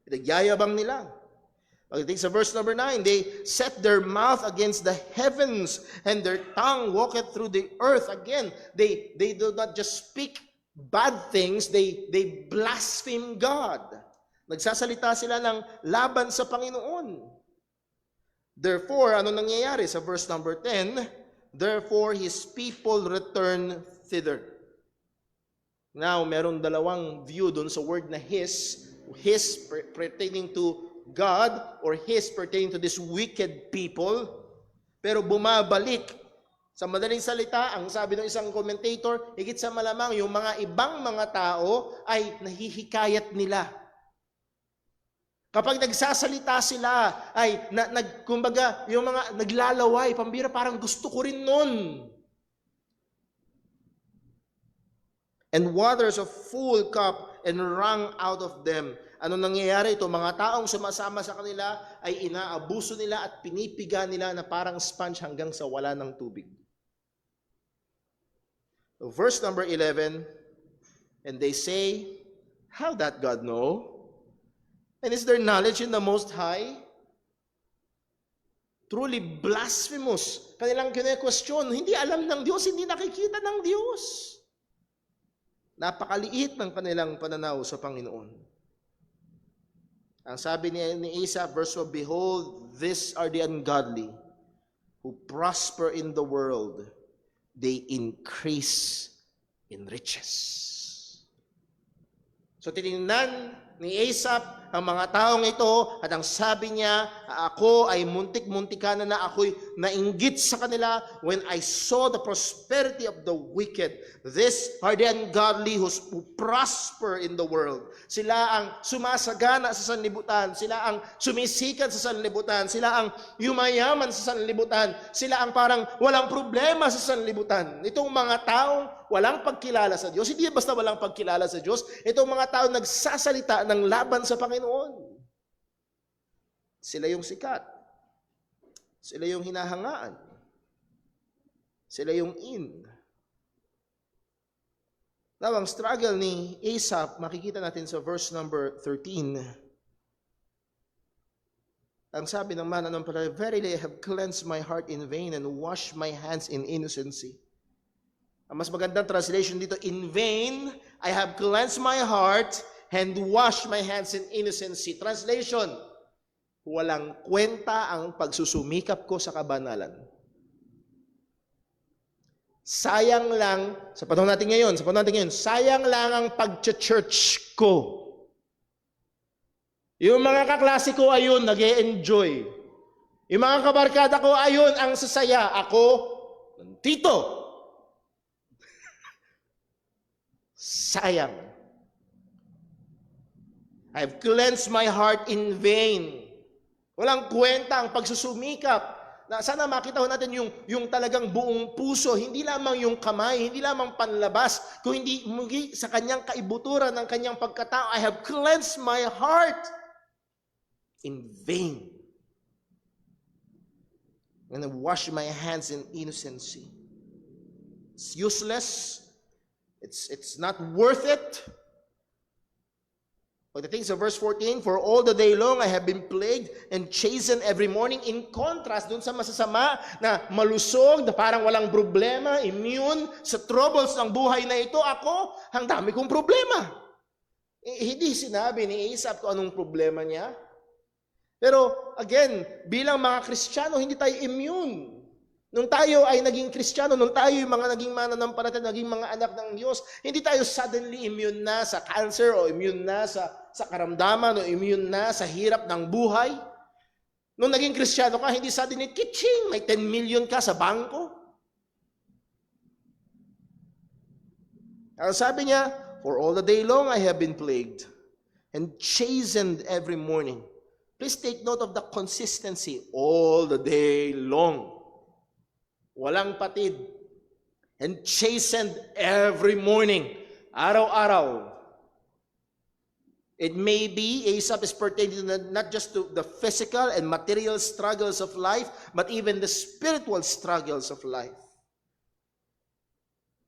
pinagyayabang nila. Pagdating sa verse number 9, they set their mouth against the heavens, and their tongue walketh through the earth. Again, they do not just speak bad things, they blaspheme God. Nagsasalita sila ng laban sa Panginoon. Therefore, ano nangyayari sa verse number 10? Therefore, His people return thither. Now, meron dalawang view dun sa word na His pertaining to God or His pertaining to this wicked people. Pero bumabalik. Sa madaling salita, ang sabi ng isang commentator, higit sa malamang yung mga ibang mga tao ay nahihikayat nila. Kapag nagsasalita sila, ay kumbaga, yung mga naglalaway, pambira, parang gusto ko rin nun. And waters of full cup and wrung out of them. Ano nangyayari ito? Mga taong sumasama sa kanila ay inaabuso nila at pinipiga nila na parang sponge hanggang sa wala ng tubig. Verse number 11, and they say, how that God know? And is there knowledge in the Most High? Truly blasphemous. Kanilang kine-question, hindi alam ng Diyos, hindi nakikita ng Diyos. Napakaliit ng kanilang pananaw sa Panginoon. Ang sabi ni Asaph, verse 12, behold, these are the ungodly who prosper in the world. They increase in riches. So tinignan ni Asaph ang mga taong ito at ang sabi niya, ako ay muntik-muntikan na ako'y nainggit sa kanila when I saw the prosperity of the wicked. These are the ungodly who prosper in the world. Sila ang sumasagana sa sanlibutan. Sila ang sumisikat sa sanlibutan. Sila ang yumayaman sa sanlibutan. Sila ang parang walang problema sa sanlibutan. Itong mga taong walang pagkilala sa Diyos, hindi basta walang pagkilala sa Diyos, itong mga taong nagsasalita ng laban sa Panginoon. Sila yung sikat. Sila yung hinahangaan. Sila yung in. Now, ang struggle ni Asaph, makikita natin sa verse number 13. Ang sabi ng mananampalataya, verily I have cleansed my heart in vain and washed my hands in innocency. Ang mas magandang translation dito, in vain I have cleansed my heart and washed my hands in innocency. Translation, walang kwenta ang pagsusumikap ko sa kabanalan. Sayang lang, sa panahon natin ngayon, sayang lang ang pag-church ko. Yung mga kaklase ko, ayun, nag-e-enjoy. Yung mga kabarkada ko, ayun, ang sasaya. Ako, nandito. Sayang. I've cleansed my heart in vain. Walang kwenta ang pagsusumikap. Na sana makita ho natin yung talagang buong puso, hindi lamang yung kamay, hindi lamang panlabas, kung hindi muli sa kanyang kaibuturan ng kanyang pagkatao. I have cleansed my heart in vain. And I wash my hands in innocency. It's useless. It's not worth it. Pagdating sa verse 14, for all the day long I have been plagued and chastened every morning. In contrast dun sa masasama na malusog, na parang walang problema, immune sa troubles ng buhay na ito, ako, ang dami kong problema. Hindi sinabi ni Asaph kung anong problema niya. Pero again, bilang mga Kristiyano, hindi tayo immune. Nung tayo ay naging Kristiyano, nung tayo yung mga naging mananampalataya, naging mga anak ng Diyos, hindi tayo suddenly immune na sa cancer o immune na sa karamdaman o immune na sa hirap ng buhay. Nung naging Kristiyano ka, hindi suddenly, kitching, may 10 million ka sa bangko. Ang sabi niya, for all the day long I have been plagued and chastened every morning. Please take note of the consistency, all the day long. Walang patid. And chastened every morning. Araw-araw. It may be, Asaph is pertaining not just to the physical and material struggles of life, but even the spiritual struggles of life.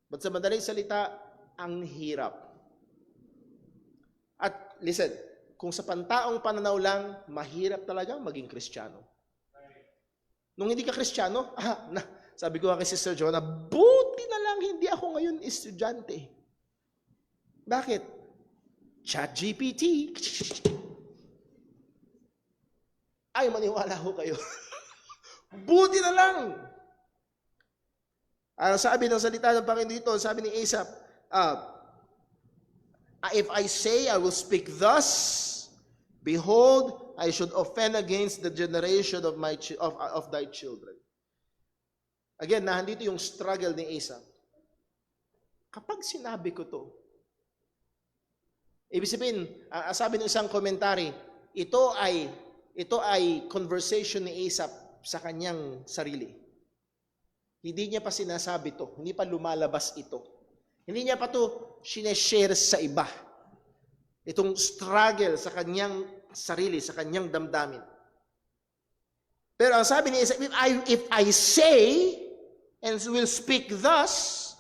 But sa madaling salita, ang hirap. At listen, kung sa pantaong pananaw lang, mahirap talagang maging Kristiyano. Nung hindi ka Kristiyano, sabi ko kay Sister Jonah, buti na lang hindi ako ngayon estudyante. Bakit? ChatGPT. Ay, maniwala ko kayo. Buti na lang. Sabi ng salita ng Panginoon dito, sabi ni Asaph, if I say I will speak thus, behold, I should offend against the generation of thy children. Again, nandito yung struggle ni Asaph. Kapag sinabi ko to, ibig sabihin, sabi ng isang komentary, ito ay conversation ni Asaph sa kanyang sarili. Hindi niya pa sinasabi to, hindi pa lumalabas ito. Hindi niya pa to sineshare sa iba. Itong struggle sa kanyang sarili, sa kanyang damdamin. Pero ang sabi ni Asaph, if I say, and will speak thus,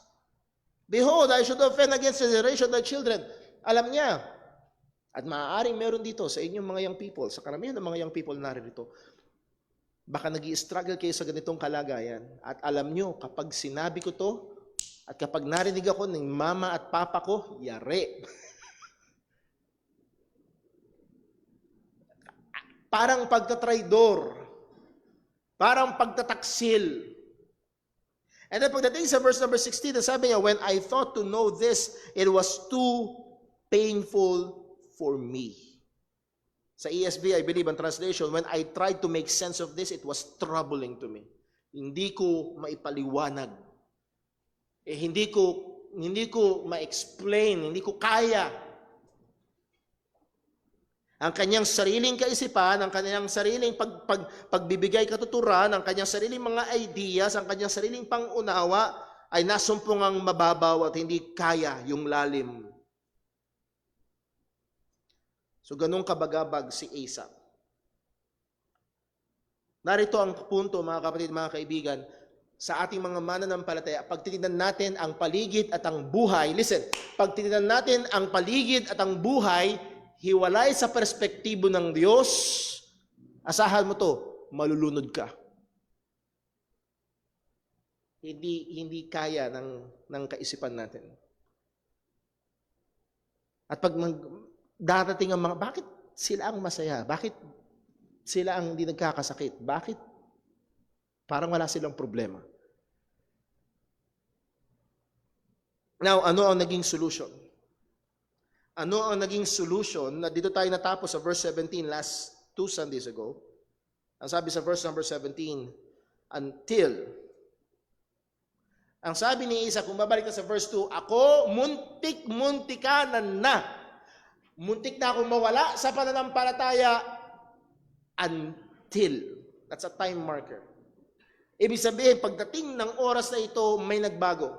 behold, I should offend against the generation of the children. Alam niya, at maaaring meron dito sa inyong mga young people, sa karamihan ng mga young people narito, baka nag-i-struggle kayo sa ganitong kalagayan. At alam nyo, kapag sinabi ko to, at kapag narinig ako ng mama at papa ko, yare. Parang pagtatraidor, parang pagtataksil. And then pagdating sa verse number 16, sabi niya, when I thought to know this, it was too painful for me. Sa ESV, I believe, ang translation, when I tried to make sense of this, it was troubling to me. Hindi ko maipaliwanag. Hindi ko ma-explain, hindi ko kaya. Ang kanyang sariling kaisipan, ang kanyang sariling pagbibigay katuturan, ang kanyang sariling mga ideas, ang kanyang sariling pangunawa ay nasumpungang mababaw at hindi kaya yung lalim. So ganun kabagabag si Asaph. Narito ang punto, mga kapatid, mga kaibigan, sa ating mga mananampalataya, pag tinignan natin ang paligid at ang buhay, listen, pag tinignan natin ang paligid at ang buhay, hiwalay sa perspektibo ng Diyos, asahan mo to, malulunod ka. Hindi kaya ng kaisipan natin. At pag darating ang mga, bakit sila ang masaya? Bakit sila ang hindi nagkakasakit? Bakit parang wala silang problema? Now, ano ang naging solution? Ano ang naging solution? Na dito tayo natapos sa verse 17 last 2 Sundays ago. Ang sabi sa verse number 17, until. Ang sabi ni Isa, kung babalik na sa verse 2, ako muntik-muntikanan na. Muntik na akong mawala sa pananampalataya until. That's a time marker. Ibig sabihin, pagdating ng oras na ito, may nagbago.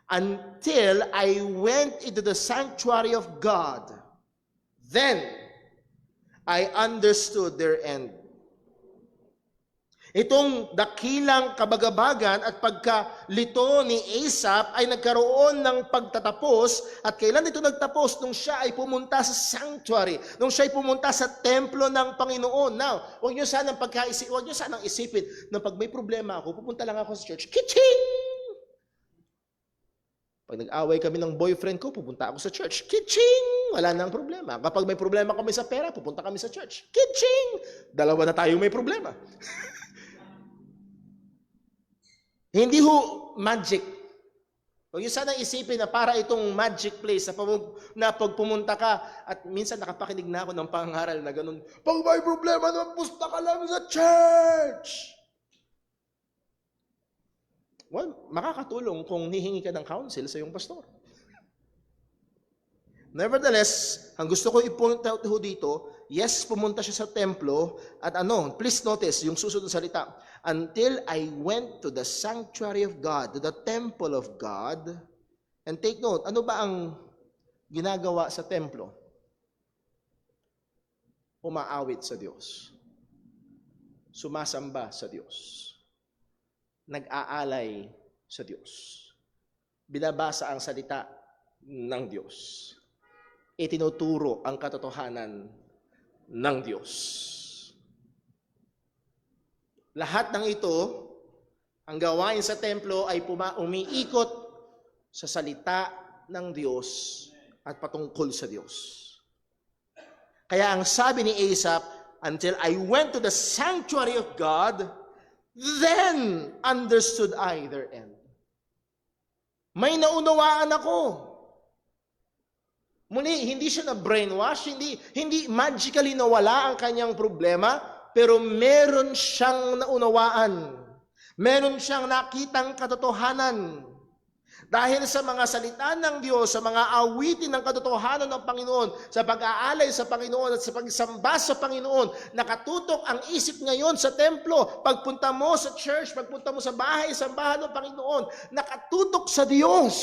Until I went into the sanctuary of God, then I understood their end. Itong dakilang kabagabagan at pagkalito ni Asaph ay nagkaroon ng pagtatapos, at kailan ito nagtapos? Nung siya ay pumunta sa sanctuary, nung siya ay pumunta sa templo ng Panginoon. Now, huwag niyo sanang isipin na pag may problema ako, pupunta lang ako sa church. Kiching! Pag nag-away kami ng boyfriend ko, pupunta ako sa church. Kiching! Wala nang problema. Kapag may problema kami sa pera, pupunta kami sa church. Kiching! Dalawa na tayo may problema. Hindi ho magic. Huwag yung sana isipin na para itong magic place na pag pumunta ka, at minsan nakapakinig na ako ng pangaral na ganun, pag may problema naman, pusta ka lang sa church. Well, makakatulong kung hihingi ka ng counsel sa iyong pastor. Nevertheless, ang gusto ko i-point out ho dito, yes, pumunta siya sa templo, at please notice yung susunod na salita, until I went to the sanctuary of God, to the temple of God. And take note, ano ba ang ginagawa sa templo? Umaawit sa Diyos. Sumasamba sa Diyos. Nag-aalay sa Diyos. Binabasa ang salita ng Diyos. Itinuturo ang katotohanan ng Diyos. Lahat ng ito, ang gawain sa templo ay umiikot sa salita ng Diyos at patungkol sa Diyos. Kaya ang sabi ni Asaph, until I went to the sanctuary of God, then understood I their end. May naunawaan ako. Muli, hindi siya na brainwash, hindi magically nawala ang kanyang problema, pero meron siyang naunawaan. Meron siyang nakitang katotohanan. Dahil sa mga salita ng Diyos, sa mga awitin ng katotohanan ng Panginoon, sa pag-aalay sa Panginoon at sa pagsamba sa Panginoon, nakatutok ang isip ngayon sa templo. Pagpunta mo sa church, pagpunta mo sa bahay, sambahan ng Panginoon, nakatutok sa Diyos.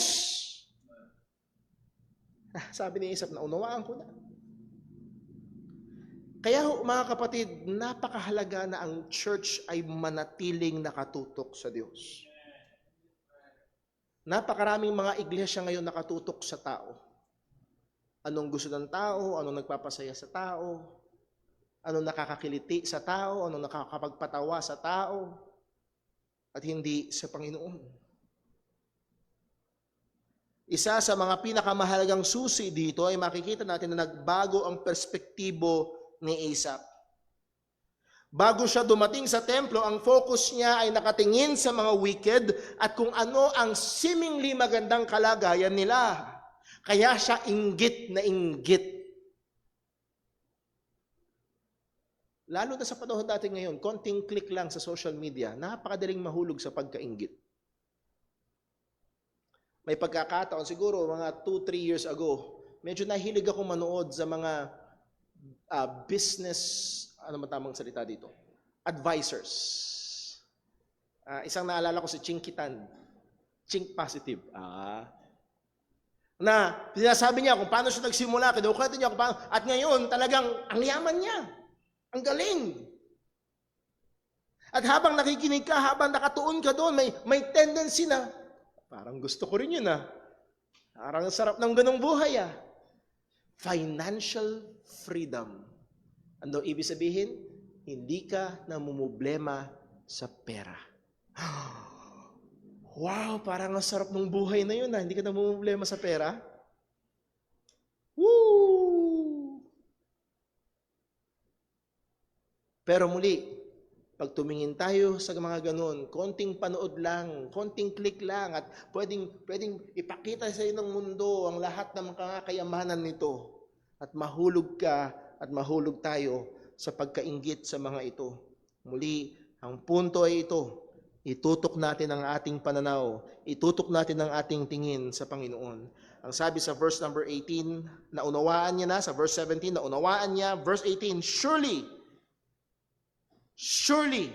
Sabi ni Asaph, naunawaan ko na. Kaya mga kapatid, napakahalaga na ang church ay manatiling nakatutok sa Diyos. Napakaraming mga iglesia ngayon nakatutok sa tao. Anong gusto ng tao, anong nagpapasaya sa tao, anong nakakakiliti sa tao, anong nakakapagpatawa sa tao, at hindi sa Panginoon. Isa sa mga pinakamahalagang susi dito ay makikita natin na nagbago ang perspektibo ni Asaph. Bago siya dumating sa templo, ang focus niya ay nakatingin sa mga wicked at kung ano ang seemingly magandang kalagayan nila. Kaya siya inggit na inggit. lalo na sa panahon natin ngayon, konting click lang sa social media, napakadaling mahulog sa pagkainggit. May pagkakataon, siguro mga 2-3 years ago, medyo nahilig ako manood sa mga business, ano man tamang salita dito? Advisors. Isang naalala ko si Chinkitan. Chink Positive. Na sinasabi niya kung paano siya nagsimula, kinukwento niya kung paano, at ngayon talagang ang yaman niya. Ang galing. At habang nakikinig ka, habang nakatuon ka doon, may tendency na, parang gusto ko rin yun Parang sarap ng ganong buhay Financial freedom. Ano ibig sabihin? Hindi ka namumblema sa pera. Wow, parang ang sarap ng buhay na yun Hindi ka namumblema sa pera. Woo! Pero muli, pag tumingin tayo sa mga ganun, konting panood lang, konting click lang, at pwedeng ipakita sa iyo ng mundo ang lahat ng mga kayamanan nito. At mahulog ka at mahulog tayo sa pagkainggit sa mga ito. Muli, ang punto ay ito. Itutok natin ang ating pananaw. Itutok natin ang ating tingin sa Panginoon. Ang sabi sa verse number 18, naunawaan niya na. Sa verse 17, naunawaan niya. Verse 18, Surely,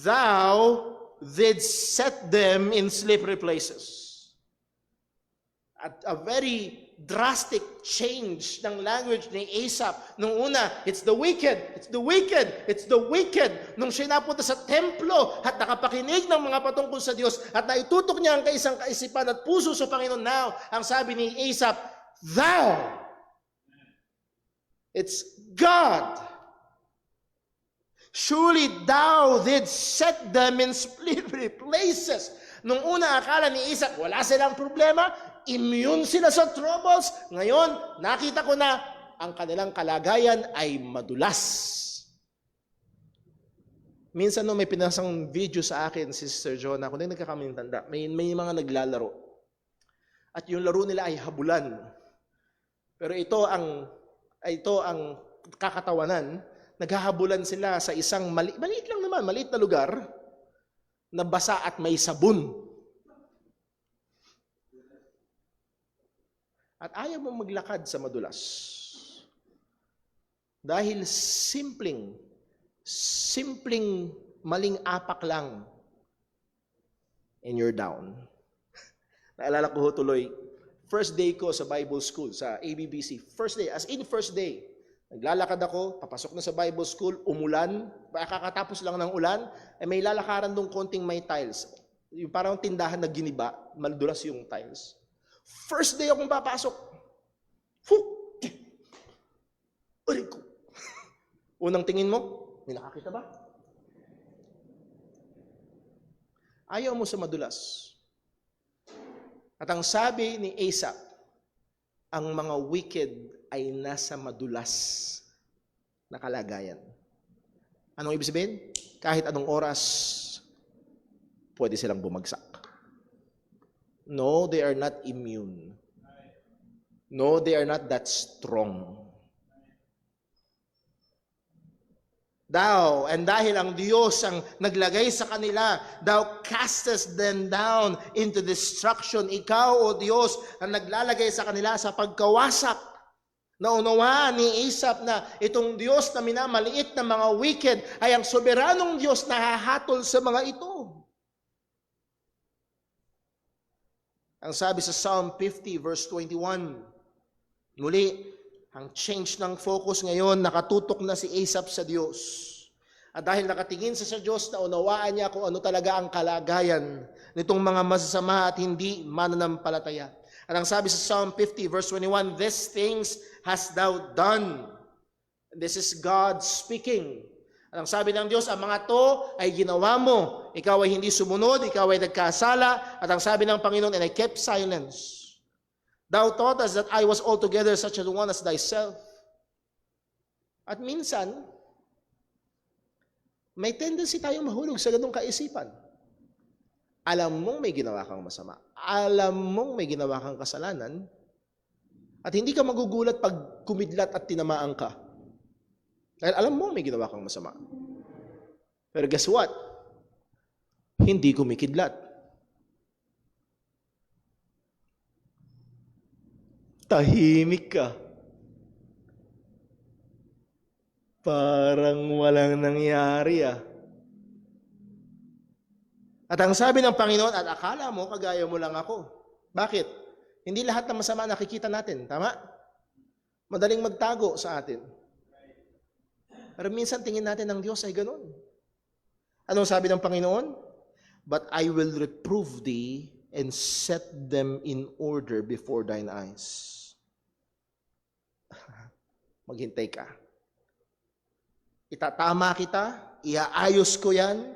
thou didst set them in slippery places. At a very drastic change ng language ni Asaph. Nung una, it's the wicked, it's the wicked, it's the wicked. Nung siya napunta sa templo at nakapakinig ng mga patungkol sa Diyos at naitutok niya ang kaisang kaisipan at puso sa Panginoon. Now, ang sabi ni Asaph, thou. It's God. Surely thou did set them in slippery places. Nung una, akala ni Isaac, wala silang problema, immune sila sa troubles. Ngayon, nakita ko na ang kanilang kalagayan ay madulas. Minsan may pinasang video sa akin, si Sister Jonah, kung nagkakaming tanda, may mga naglalaro. At yung laro nila ay habulan. Pero ito ang kakatawanan. Naghahabulan sila sa isang maliit na lugar na basa at may sabon. At ayaw mo maglakad sa madulas. Dahil simpleng maling apak lang and you're down. Naalala ko tuloy, first day ko sa Bible school, sa ABBC. First day, as in first day. Naglalakad ako, papasok na sa Bible school, umulan, kakatapos lang ng ulan, may lalakaran doon konting may tiles. Yung parang tindahan na giniba, maldulas yung tiles. First day akong papasok. Aray ko. Unang tingin mo, may nakakita ba? Ayaw mo sa madulas. At ang sabi ni Asaph, ang mga wicked ay nasa madulas na kalagayan. Anong ibig sabihin? Kahit anong oras, pwede silang bumagsak. No, they are not immune. No, they are not that strong. Dahil ang Diyos ang naglagay sa kanila, thou castest them down into destruction. Ikaw, O Diyos, ang naglalagay sa kanila sa pagkawasak. Naunawaan ni Asaph na itong Diyos na minamaliit na mga wicked ay ang soberanong Diyos na hahatol sa mga ito. Ang sabi sa Psalm 50 verse 21, muli, ang change ng focus ngayon, nakatutok na si Asaph sa Diyos. At dahil nakatingin sa Diyos, naunawaan niya kung ano talaga ang kalagayan nitong mga masasama at hindi mananampalataya. At ang sabi sa Psalm 50 verse 21, these things hast thou done. This is God speaking. At ang sabi ng Diyos, ang mga to ay ginawa mo. Ikaw ay hindi sumunod, ikaw ay nagkasala. At ang sabi ng Panginoon, and I kept silence. Thou thoughtest that I was altogether such a one as thyself. At minsan, may tendency tayong mahulog sa ganung kaisipan. Alam mong may ginawa kang masama. Alam mong may ginawa kang kasalanan. At hindi ka magugulat pag kumidlat at tinamaan ka. Dahil alam mo may ginawa kang masama. Pero guess what? Hindi kumikidlat. Tahimik ka. Parang walang nangyari At ang sabi ng Panginoon, at akala mo, kagaya mo lang ako. Bakit? Hindi lahat ng masama nakikita natin. Tama? Madaling magtago sa atin. Pero minsan tingin natin ng Diyos ay ganun. Anong sabi ng Panginoon? But I will reprove thee and set them in order before thine eyes. Maghintay ka. Itatama kita, iaayos ko yan.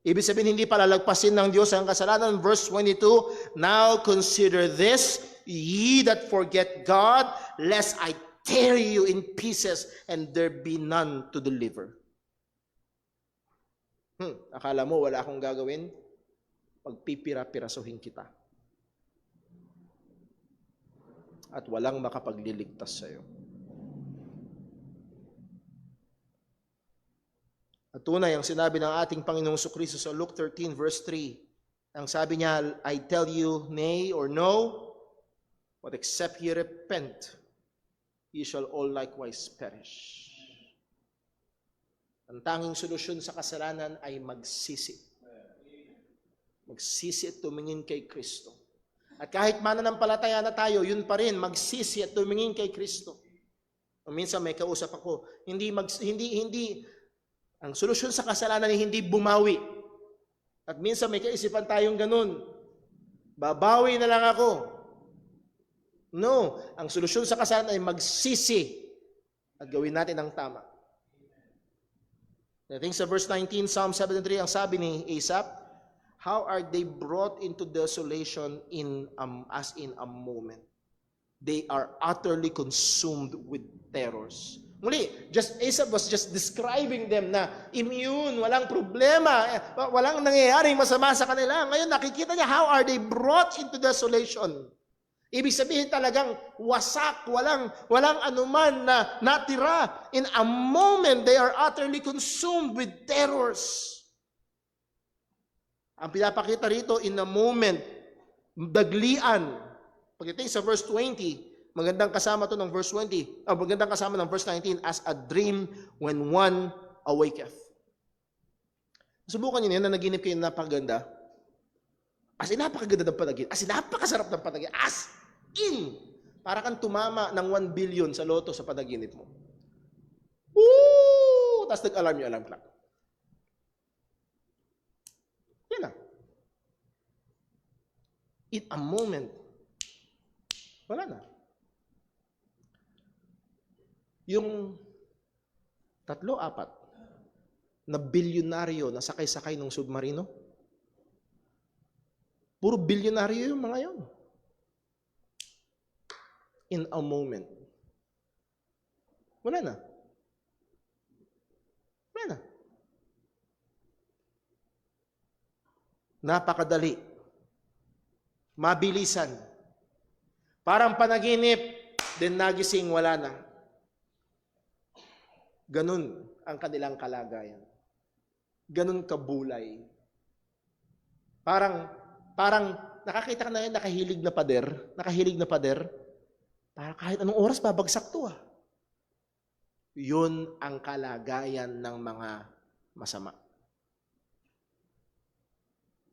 Ibig sabihin, hindi palalagpasin ng Diyos ang kasalanan. Verse 22, now consider this, ye that forget God, lest I tear you in pieces and there be none to deliver. Akala mo wala akong gagawin? Pagpipira-pirasuhin kita. At walang makapagliligtas sa'yo. At tunay, ang sinabi ng ating Panginoong Jesucristo sa Luke 13 verse 3, ang sabi niya, I tell you, nay or no, but except ye repent, ye shall all likewise perish. Ang tanging solusyon sa kasalanan ay magsisi. Magsisi at tumingin kay Kristo. At kahit mananampalataya na tayo, yun pa rin, magsisi at tumingin kay Kristo. Minsan may kausap ako, ang solusyon sa kasalanan ay hindi bumawi. At minsan may kaisipan tayong ganun. Babawi na lang ako. No, ang solusyon sa kasalanan ay magsisi at gawin natin ang tama. I think sa verse 19, Psalm 73, ang sabi ni Asaph, how are they brought into desolation as in a moment? They are utterly consumed with terrors. Muli, Asaph was just describing them na immune, walang problema, walang nangyayaring masama sa kanila. Ngayon nakikita niya, how are they brought into desolation? Ibig sabihin talagang wasak, walang anuman na natira. In a moment, they are utterly consumed with terrors. Ang pinapakita rito, in a moment, daglian. Pagdating sa verse 20, magandang kasama to ng verse 20. Magandang kasama ng verse 19, as a dream when one awaketh. Subukan niyo yan na naginip kayo na napakaganda. As in, napakaganda ng panaginip. As in, napakasarap ng panaginip. As in, para kang tumama ng 1 billion sa loto sa panaginip mo. Woo! Tapos nag-alarm yung alarm clock. Yan na. In a moment, wala na. Yung 3-4 na bilyonaryo na sakay-sakay ng submarino, puro bilyonaryo yung mga yon. In a moment. Wala na. Wala na. Napakadali. Mabilisan. Parang panaginip, then nagising, wala na. Ganun ang kanilang kalagayan. Ganun kabulay. Parang nakakita ka na yun, nakahilig na pader, para kahit anong oras babagsak to Yun ang kalagayan ng mga masama.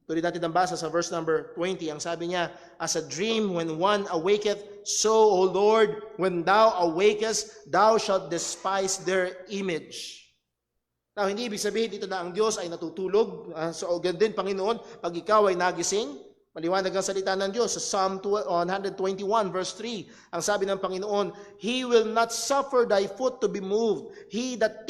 Tuloy natin ang basa sa verse number 20. Ang sabi niya, as a dream when one awaketh, so, O Lord, when thou awakest, thou shalt despise their image. Now, hindi ibig sabihin dito na ang Diyos ay natutulog. So, ganun din, Panginoon, pag ikaw ay nagising, maliwanag ang salita ng Diyos. Sa Psalm 121 verse 3, ang sabi ng Panginoon, He will not suffer thy foot to be moved. He that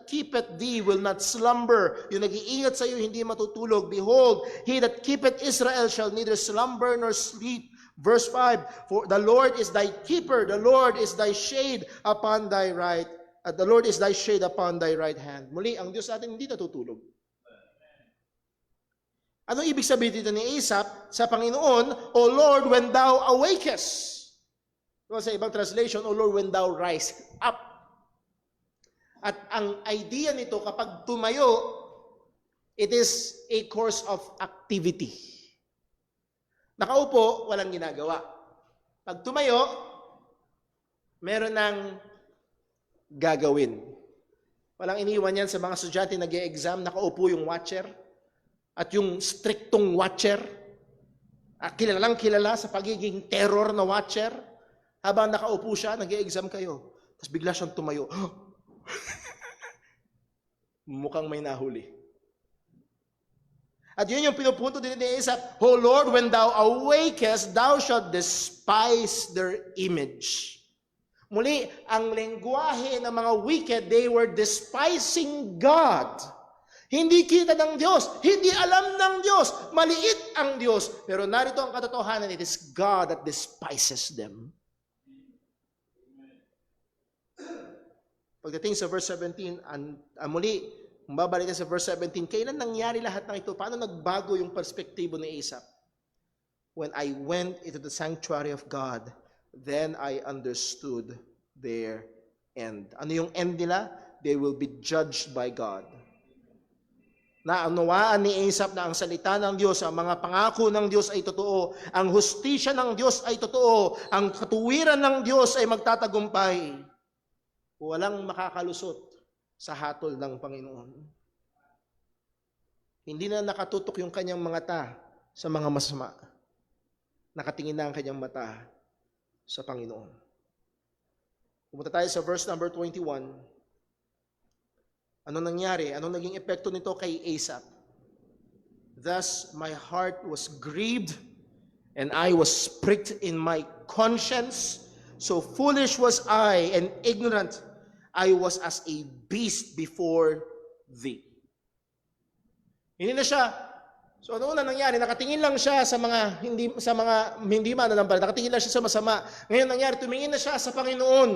keepeth thee will not slumber. Yung nag-iingat sa iyo, hindi matutulog. Behold, he that keepeth Israel shall neither slumber nor sleep. Verse 5, for the Lord is thy keeper, the Lord is thy shade upon thy right, the Lord is thy shade upon thy right hand. Muli, ang Diyos natin hindi natutulog. Ano ibig sabihin dito ni Asaph sa Panginoon? O Lord, when thou awakest. Sa ibang translation, O Lord, when thou rise up. At ang idea nito, kapag tumayo, it is a course of activity. Nakaupo, walang ginagawa. Pag tumayo, meron ng gagawin. Walang iniwan yan sa mga estudyante nag-e-exam, nakaupo yung watcher at yung striktong watcher, at kilalang kilala sa pagiging terror na watcher, habang nakaupo siya, nag-e-exam kayo. Tapos bigla siyang tumayo. Mukhang may nahuli. At yun yung pinupunto din ni Asaph, "O Lord, when thou awakest, thou shalt despise their image." Muli, ang lengguwahe ng mga wicked, they were despising God. Hindi kita ng Diyos, hindi alam ng Diyos, maliit ang Diyos. Pero narito ang katotohanan, it is God that despises them. Pagdating sa verse 17, muli, kung babalik sa verse 17, kailan nangyari lahat ng ito? Paano nagbago yung perspektibo ni Asaph? "When I went into the sanctuary of God, then I understood their end." Ano yung end nila? They will be judged by God. Naunawaan ni Asaph na ang salita ng Diyos, ang mga pangako ng Diyos ay totoo, ang hustisya ng Diyos ay totoo, ang katuwiran ng Diyos ay magtatagumpay. Walang makakalusot sa hatol ng Panginoon. Hindi na nakatutok yung kanyang mga mata sa mga masama. Nakatingin na ang kanyang mata sa Panginoon. Pumunta tayo sa verse number 21. Ano nangyari? Anong naging epekto nito kay Asaph? "Thus my heart was grieved, and I was pricked in my conscience. So foolish was I, and ignorant I was as a beast before thee." Hindi na siya. So ano na nangyari? Nakatingin lang siya sa mga hindi mananampalataya. Nakatingin lang siya sa masama. Ngayon nangyari, tumingin na siya sa Panginoon.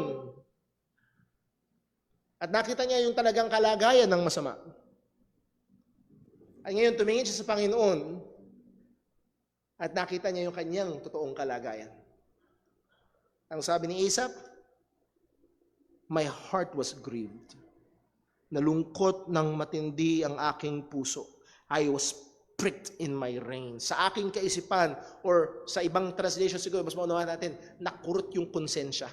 At nakita niya yung talagang kalagayan ng masama. At ngayon tumingin siya sa Panginoon at nakita niya yung kanyang totoong kalagayan. Ang sabi ni Asaph, "My heart was grieved." Nalungkot ng matindi ang aking puso. I was pricked in my reins. Sa aking kaisipan, or sa ibang translation siguro, mas maunawahan natin, nakurot yung konsensya.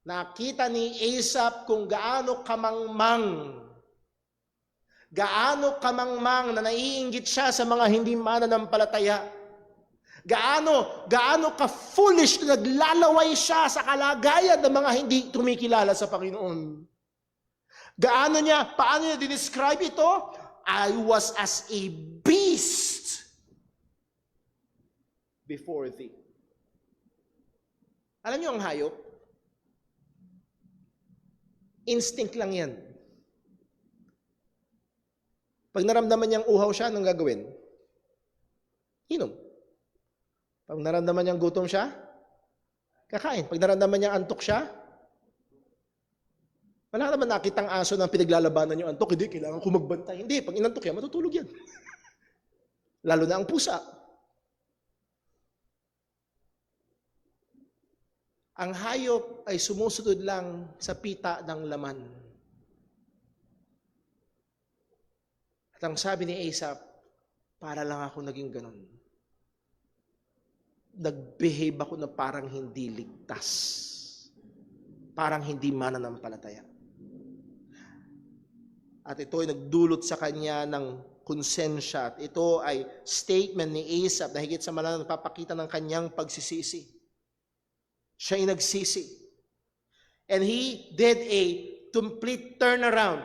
Nakita ni Asaph kung gaano kamangmang na naiinggit siya sa mga hindi mananampalataya. Gaano ka-foolish na naglalaway siya sa kalagayan ng mga hindi tumikilala sa Panginoon. Paano niya dinescribe ito? "I was as a beast before thee." Alam niyo ang hayop? Instinct lang yan. Pag naramdaman niyang uhaw siya, anong gagawin? Inom. Pag naramdaman niyang gutom siya, kakain. Pag naramdaman niyang antok siya, wala naman nakitang aso na pinaglalabanan yung antok, hindi, kailangan ko magbantay. Hindi, pag inantok yan, matutulog yan. Lalo na ang pusa. Ang hayop ay sumusunod lang sa pita ng laman. At ang sabi ni Asaph, para lang ako naging ganun. Nag-behave ako na parang hindi ligtas. Parang hindi mananampalataya. At ito ay nagdulot sa kanya ng konsensya. At ito ay statement ni Asaph na higit sa malalang nagpapakita ng kanyang pagsisisi. Siya ay nagsisi. And he did a complete turnaround.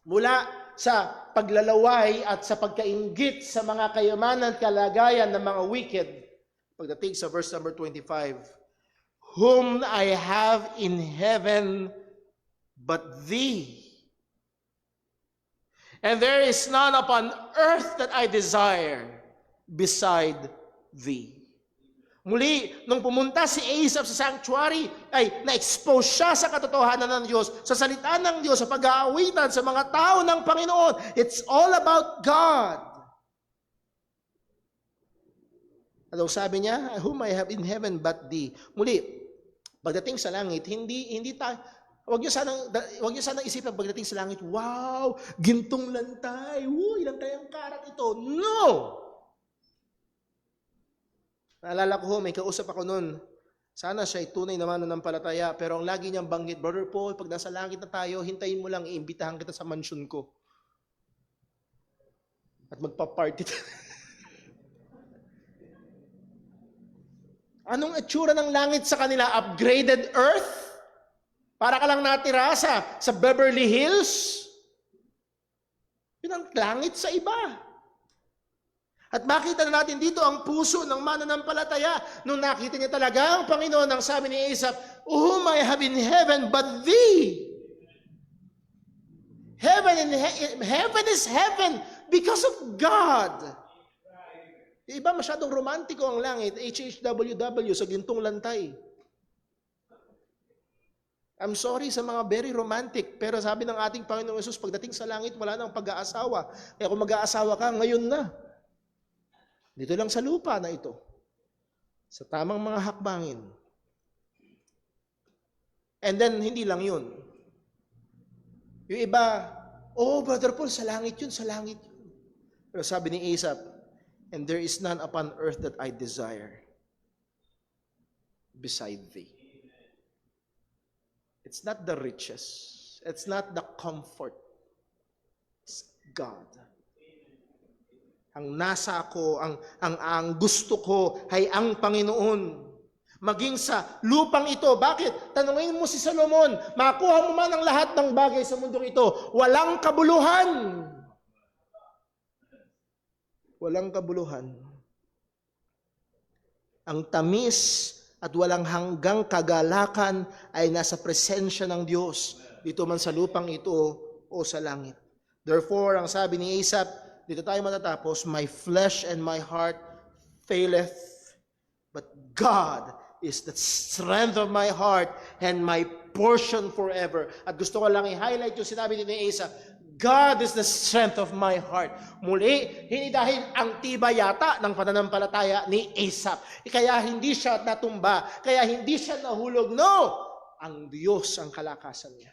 Mula sa paglalaway at sa pagkainggit sa mga kayamanan at kalagayan ng mga wicked. Pagdating sa verse number 25, "Whom I have in heaven but thee. And there is none upon earth that I desire beside thee." Muli, nung pumunta si Asaph sa sanctuary, ay na-expose siya sa katotohanan ng Diyos, sa salita ng Diyos, sa pag-aawitan sa mga tao ng Panginoon. It's all about God. At sabi niya, "Whom I have in heaven but thee." Muli, Pagdating sa langit, hindi tayo, wag niyo sanang isipin pagdating sa langit, wow, gintong lantay, ilang tayong karat ito. No! Naalala ko, may kausap ako noon. Sana siya ay tunay na mananampalataya, pero ang lagi niyang banggit, Brother Paul, pag nasa langit na tayo, hintayin mo lang, iimbitahan kita sa mansion ko. At magpa-party tayo. Anong itsura ng langit sa kanila? Upgraded earth? Para ka lang natira sa Beverly Hills? Yun ang langit sa iba. At makita na natin dito ang puso ng mananampalataya nung nakita niya talaga ang Panginoon. Ang sabi ni Asaph, whom I have in heaven but thee. Heaven is heaven because of God. Iba masyadong romantiko ang langit, HHWW sa gintong lantay. I'm sorry sa mga very romantic, pero sabi ng ating Panginoong Yesus, pagdating sa langit, wala nang pag-aasawa. Kaya kung mag-aasawa ka, ngayon na. Dito lang sa lupa na ito. Sa tamang mga hakbangin. And then, hindi lang yun. Yung iba, Brother Paul, sa langit yun, sa langit yun. Pero sabi ni Asaph, and there is none upon earth that I desire beside thee. It's not the riches. It's not the comfort. It's God. Ang nasa ako, ang gusto ko ay ang Panginoon. Maging sa lupang ito. Bakit? Tanungin mo si Solomon, makuha mo man ang lahat ng bagay sa mundong ito. Walang kabuluhan. Walang kabuluhan. Ang tamis at walang hanggang kagalakan ay nasa presensya ng Diyos, dito man sa lupang ito o sa langit. Therefore, ang sabi ni Asaph, dito tayo matatapos, my flesh and my heart faileth, but God is the strength of my heart and my portion forever. At gusto ko lang i-highlight yung sinabi ni Asaph, God is the strength of my heart. Muli, hindi dahil ang tibay yata ng pananampalataya ni Asaph. Kaya hindi siya natumba. Kaya hindi siya nahulog. No! Ang Diyos ang kalakasan niya.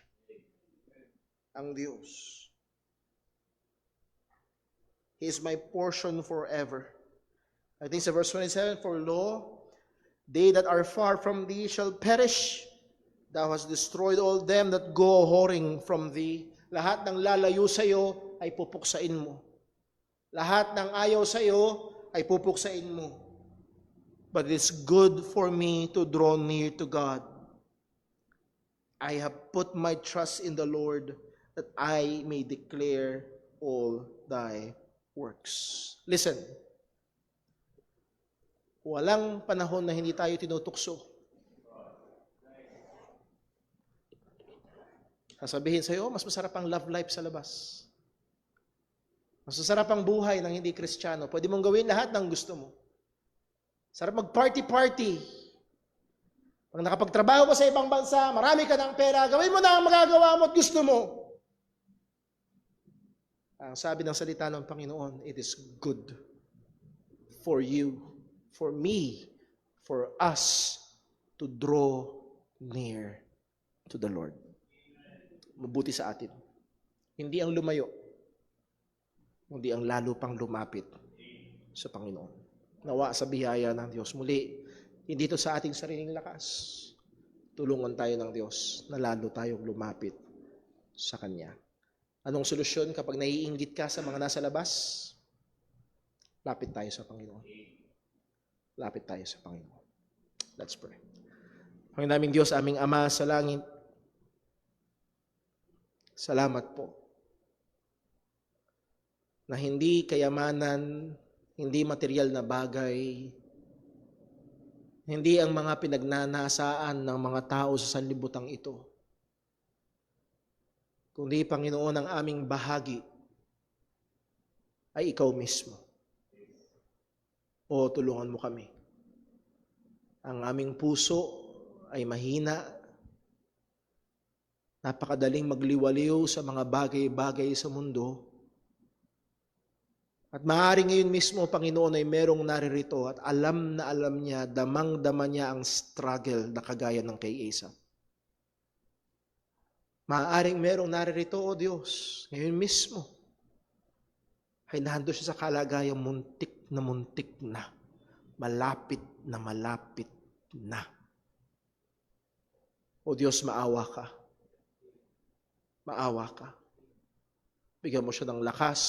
Ang Diyos. He is my portion forever. I think sa verse 27, for lo, they that are far from thee shall perish. Thou hast destroyed all them that go whoring from thee. Lahat ng lalayo sa iyo ay pupuksain mo. Lahat ng ayaw sa iyo ay pupuksain mo. But it's good for me to draw near to God. I have put my trust in the Lord that I may declare all thy works. Listen. Walang panahon na hindi tayo tinutukso. Sasabihin sa'yo, mas masarap ang love life sa labas. Mas masarap ang buhay ng hindi Kristiyano. Pwede mong gawin lahat ng gusto mo. Sarap mag-party-party. Pag nakapagtrabaho ka sa ibang bansa, marami ka ng pera, gawin mo na ang magagawa mo at gusto mo. Ang sabi ng salita ng Panginoon, it is good for you, for me, for us to draw near to the Lord. Mabuti sa atin. Hindi ang lumayo, kundi ang lalo pang lumapit sa Panginoon. Nawa sa biyaya ng Diyos. Muli, hindi ito sa ating sariling lakas. Tulungan tayo ng Diyos na lalo tayong lumapit sa Kanya. Anong solusyon kapag naiinggit ka sa mga nasa labas? Lapit tayo sa Panginoon. Lapit tayo sa Panginoon. Let's pray. Panginoon naming Diyos, aming Ama sa langit, salamat po na hindi kayamanan, hindi material na bagay, hindi ang mga pinagnanasaan ng mga tao sa sanlibutan ito, kundi Panginoon, ang aming bahagi ay Ikaw mismo. O tulungan mo kami. Ang aming puso ay mahina, napakadaling magliwaliw sa mga bagay-bagay sa mundo. At maaaring ngayon mismo, Panginoon, ay merong naririto at alam na alam niya, damang-dama niya ang struggle na kagaya ng kay Asa. Maaaring merong naririto, O Diyos, ngayon mismo, ay nando siya sa kalagayang muntik na, malapit na. O Diyos, maawa ka. Maawa ka. Bigyan mo siya ng lakas,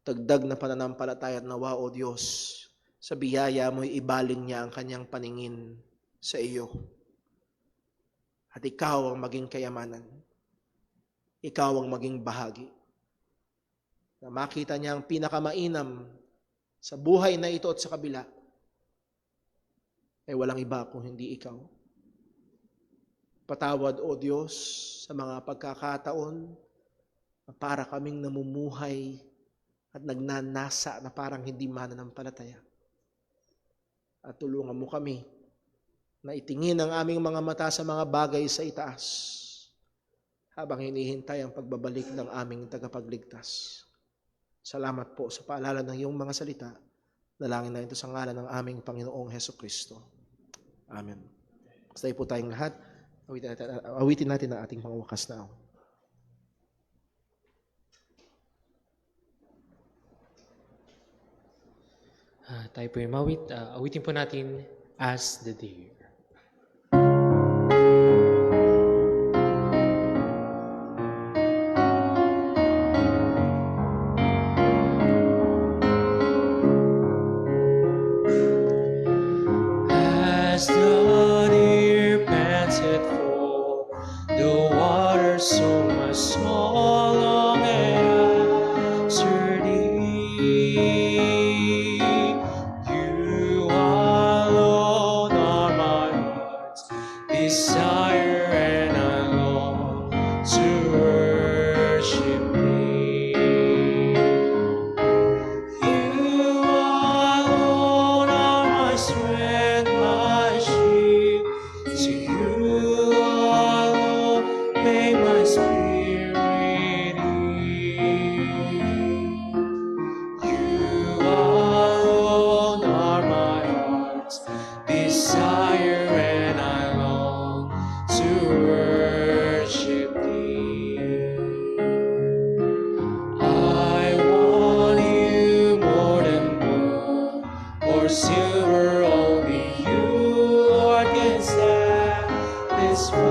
dagdag na pananampalataya at nawa, O Diyos, sa biyaya mo'y ibaling niya ang kanyang paningin sa iyo. At ikaw ang maging kayamanan. Ikaw ang maging bahagi. Na makita niya ang pinakamainam sa buhay na ito at sa kabila, ay walang iba kung hindi ikaw. Patawad, O Diyos, sa mga pagkakataon na para kaming namumuhay at nagnanasa na parang hindi mananampalataya. At tulungan mo kami na itingin ang aming mga mata sa mga bagay sa itaas habang hinihintay ang pagbabalik ng aming tagapagligtas. Salamat po sa paalala ng iyong mga salita. Dalangin na ito sa ngalan ng aming Panginoong Hesukristo. Amen. Basta po tayong lahat. Awitin natin ang ating pangwakas na awit. Tayo po yung mawit. Awitin po natin As the Deer. As the deer panted for the water, so my soul longeth after thee. You alone are my heart's desire, and I long to worship thee. You alone are my strength, my shield. To you alone may my spirit yield. You alone are my heart's desire, and I long to worship thee. I want you more than gold or silver, only you, Lord, can satisfy.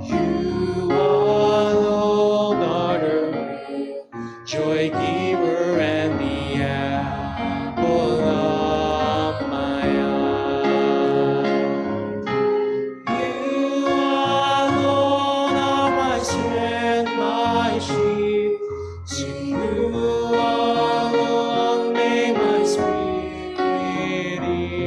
You alone are the real joy giver and the apple of my eye. You alone are my strength, my shield. To you alone may my spirit yield.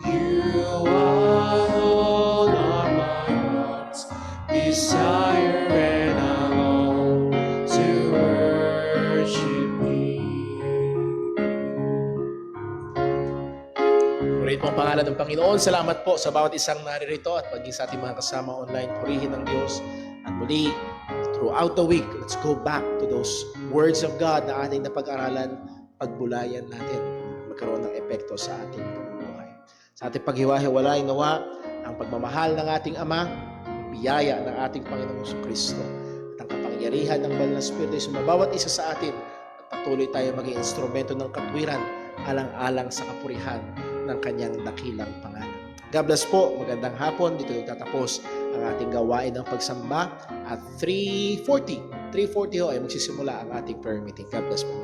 You alone are my heart's desire, and I long to worship thee. Purihin po ang pangalan ng Panginoon. Salamat po sa bawat isang naririto at maging sa ating mga kasama online. Purihin ng Diyos. At muli, throughout the week, let's go back to those words of God na ating napag-aralan, pagbulayan natin, magkaroon ng epekto sa ating pamumuhay. Sa ating paghiwa-hiwalay, nawa ang pagmamahal ng ating Ama, biyaya ng ating Panginoong Jesucristo, at ang kapangyarihan ng Banal na Espiritu ay sumabawat isa sa atin at patuloy tayo maging instrumento ng katwiran alang-alang sa kapurihan ng kanyang dakilang pangalan. God bless po. Magandang hapon. Dito tatapos ang ating gawain ng pagsamba at 3:40 ho ay magsisimula ang ating prayer meeting. God bless po.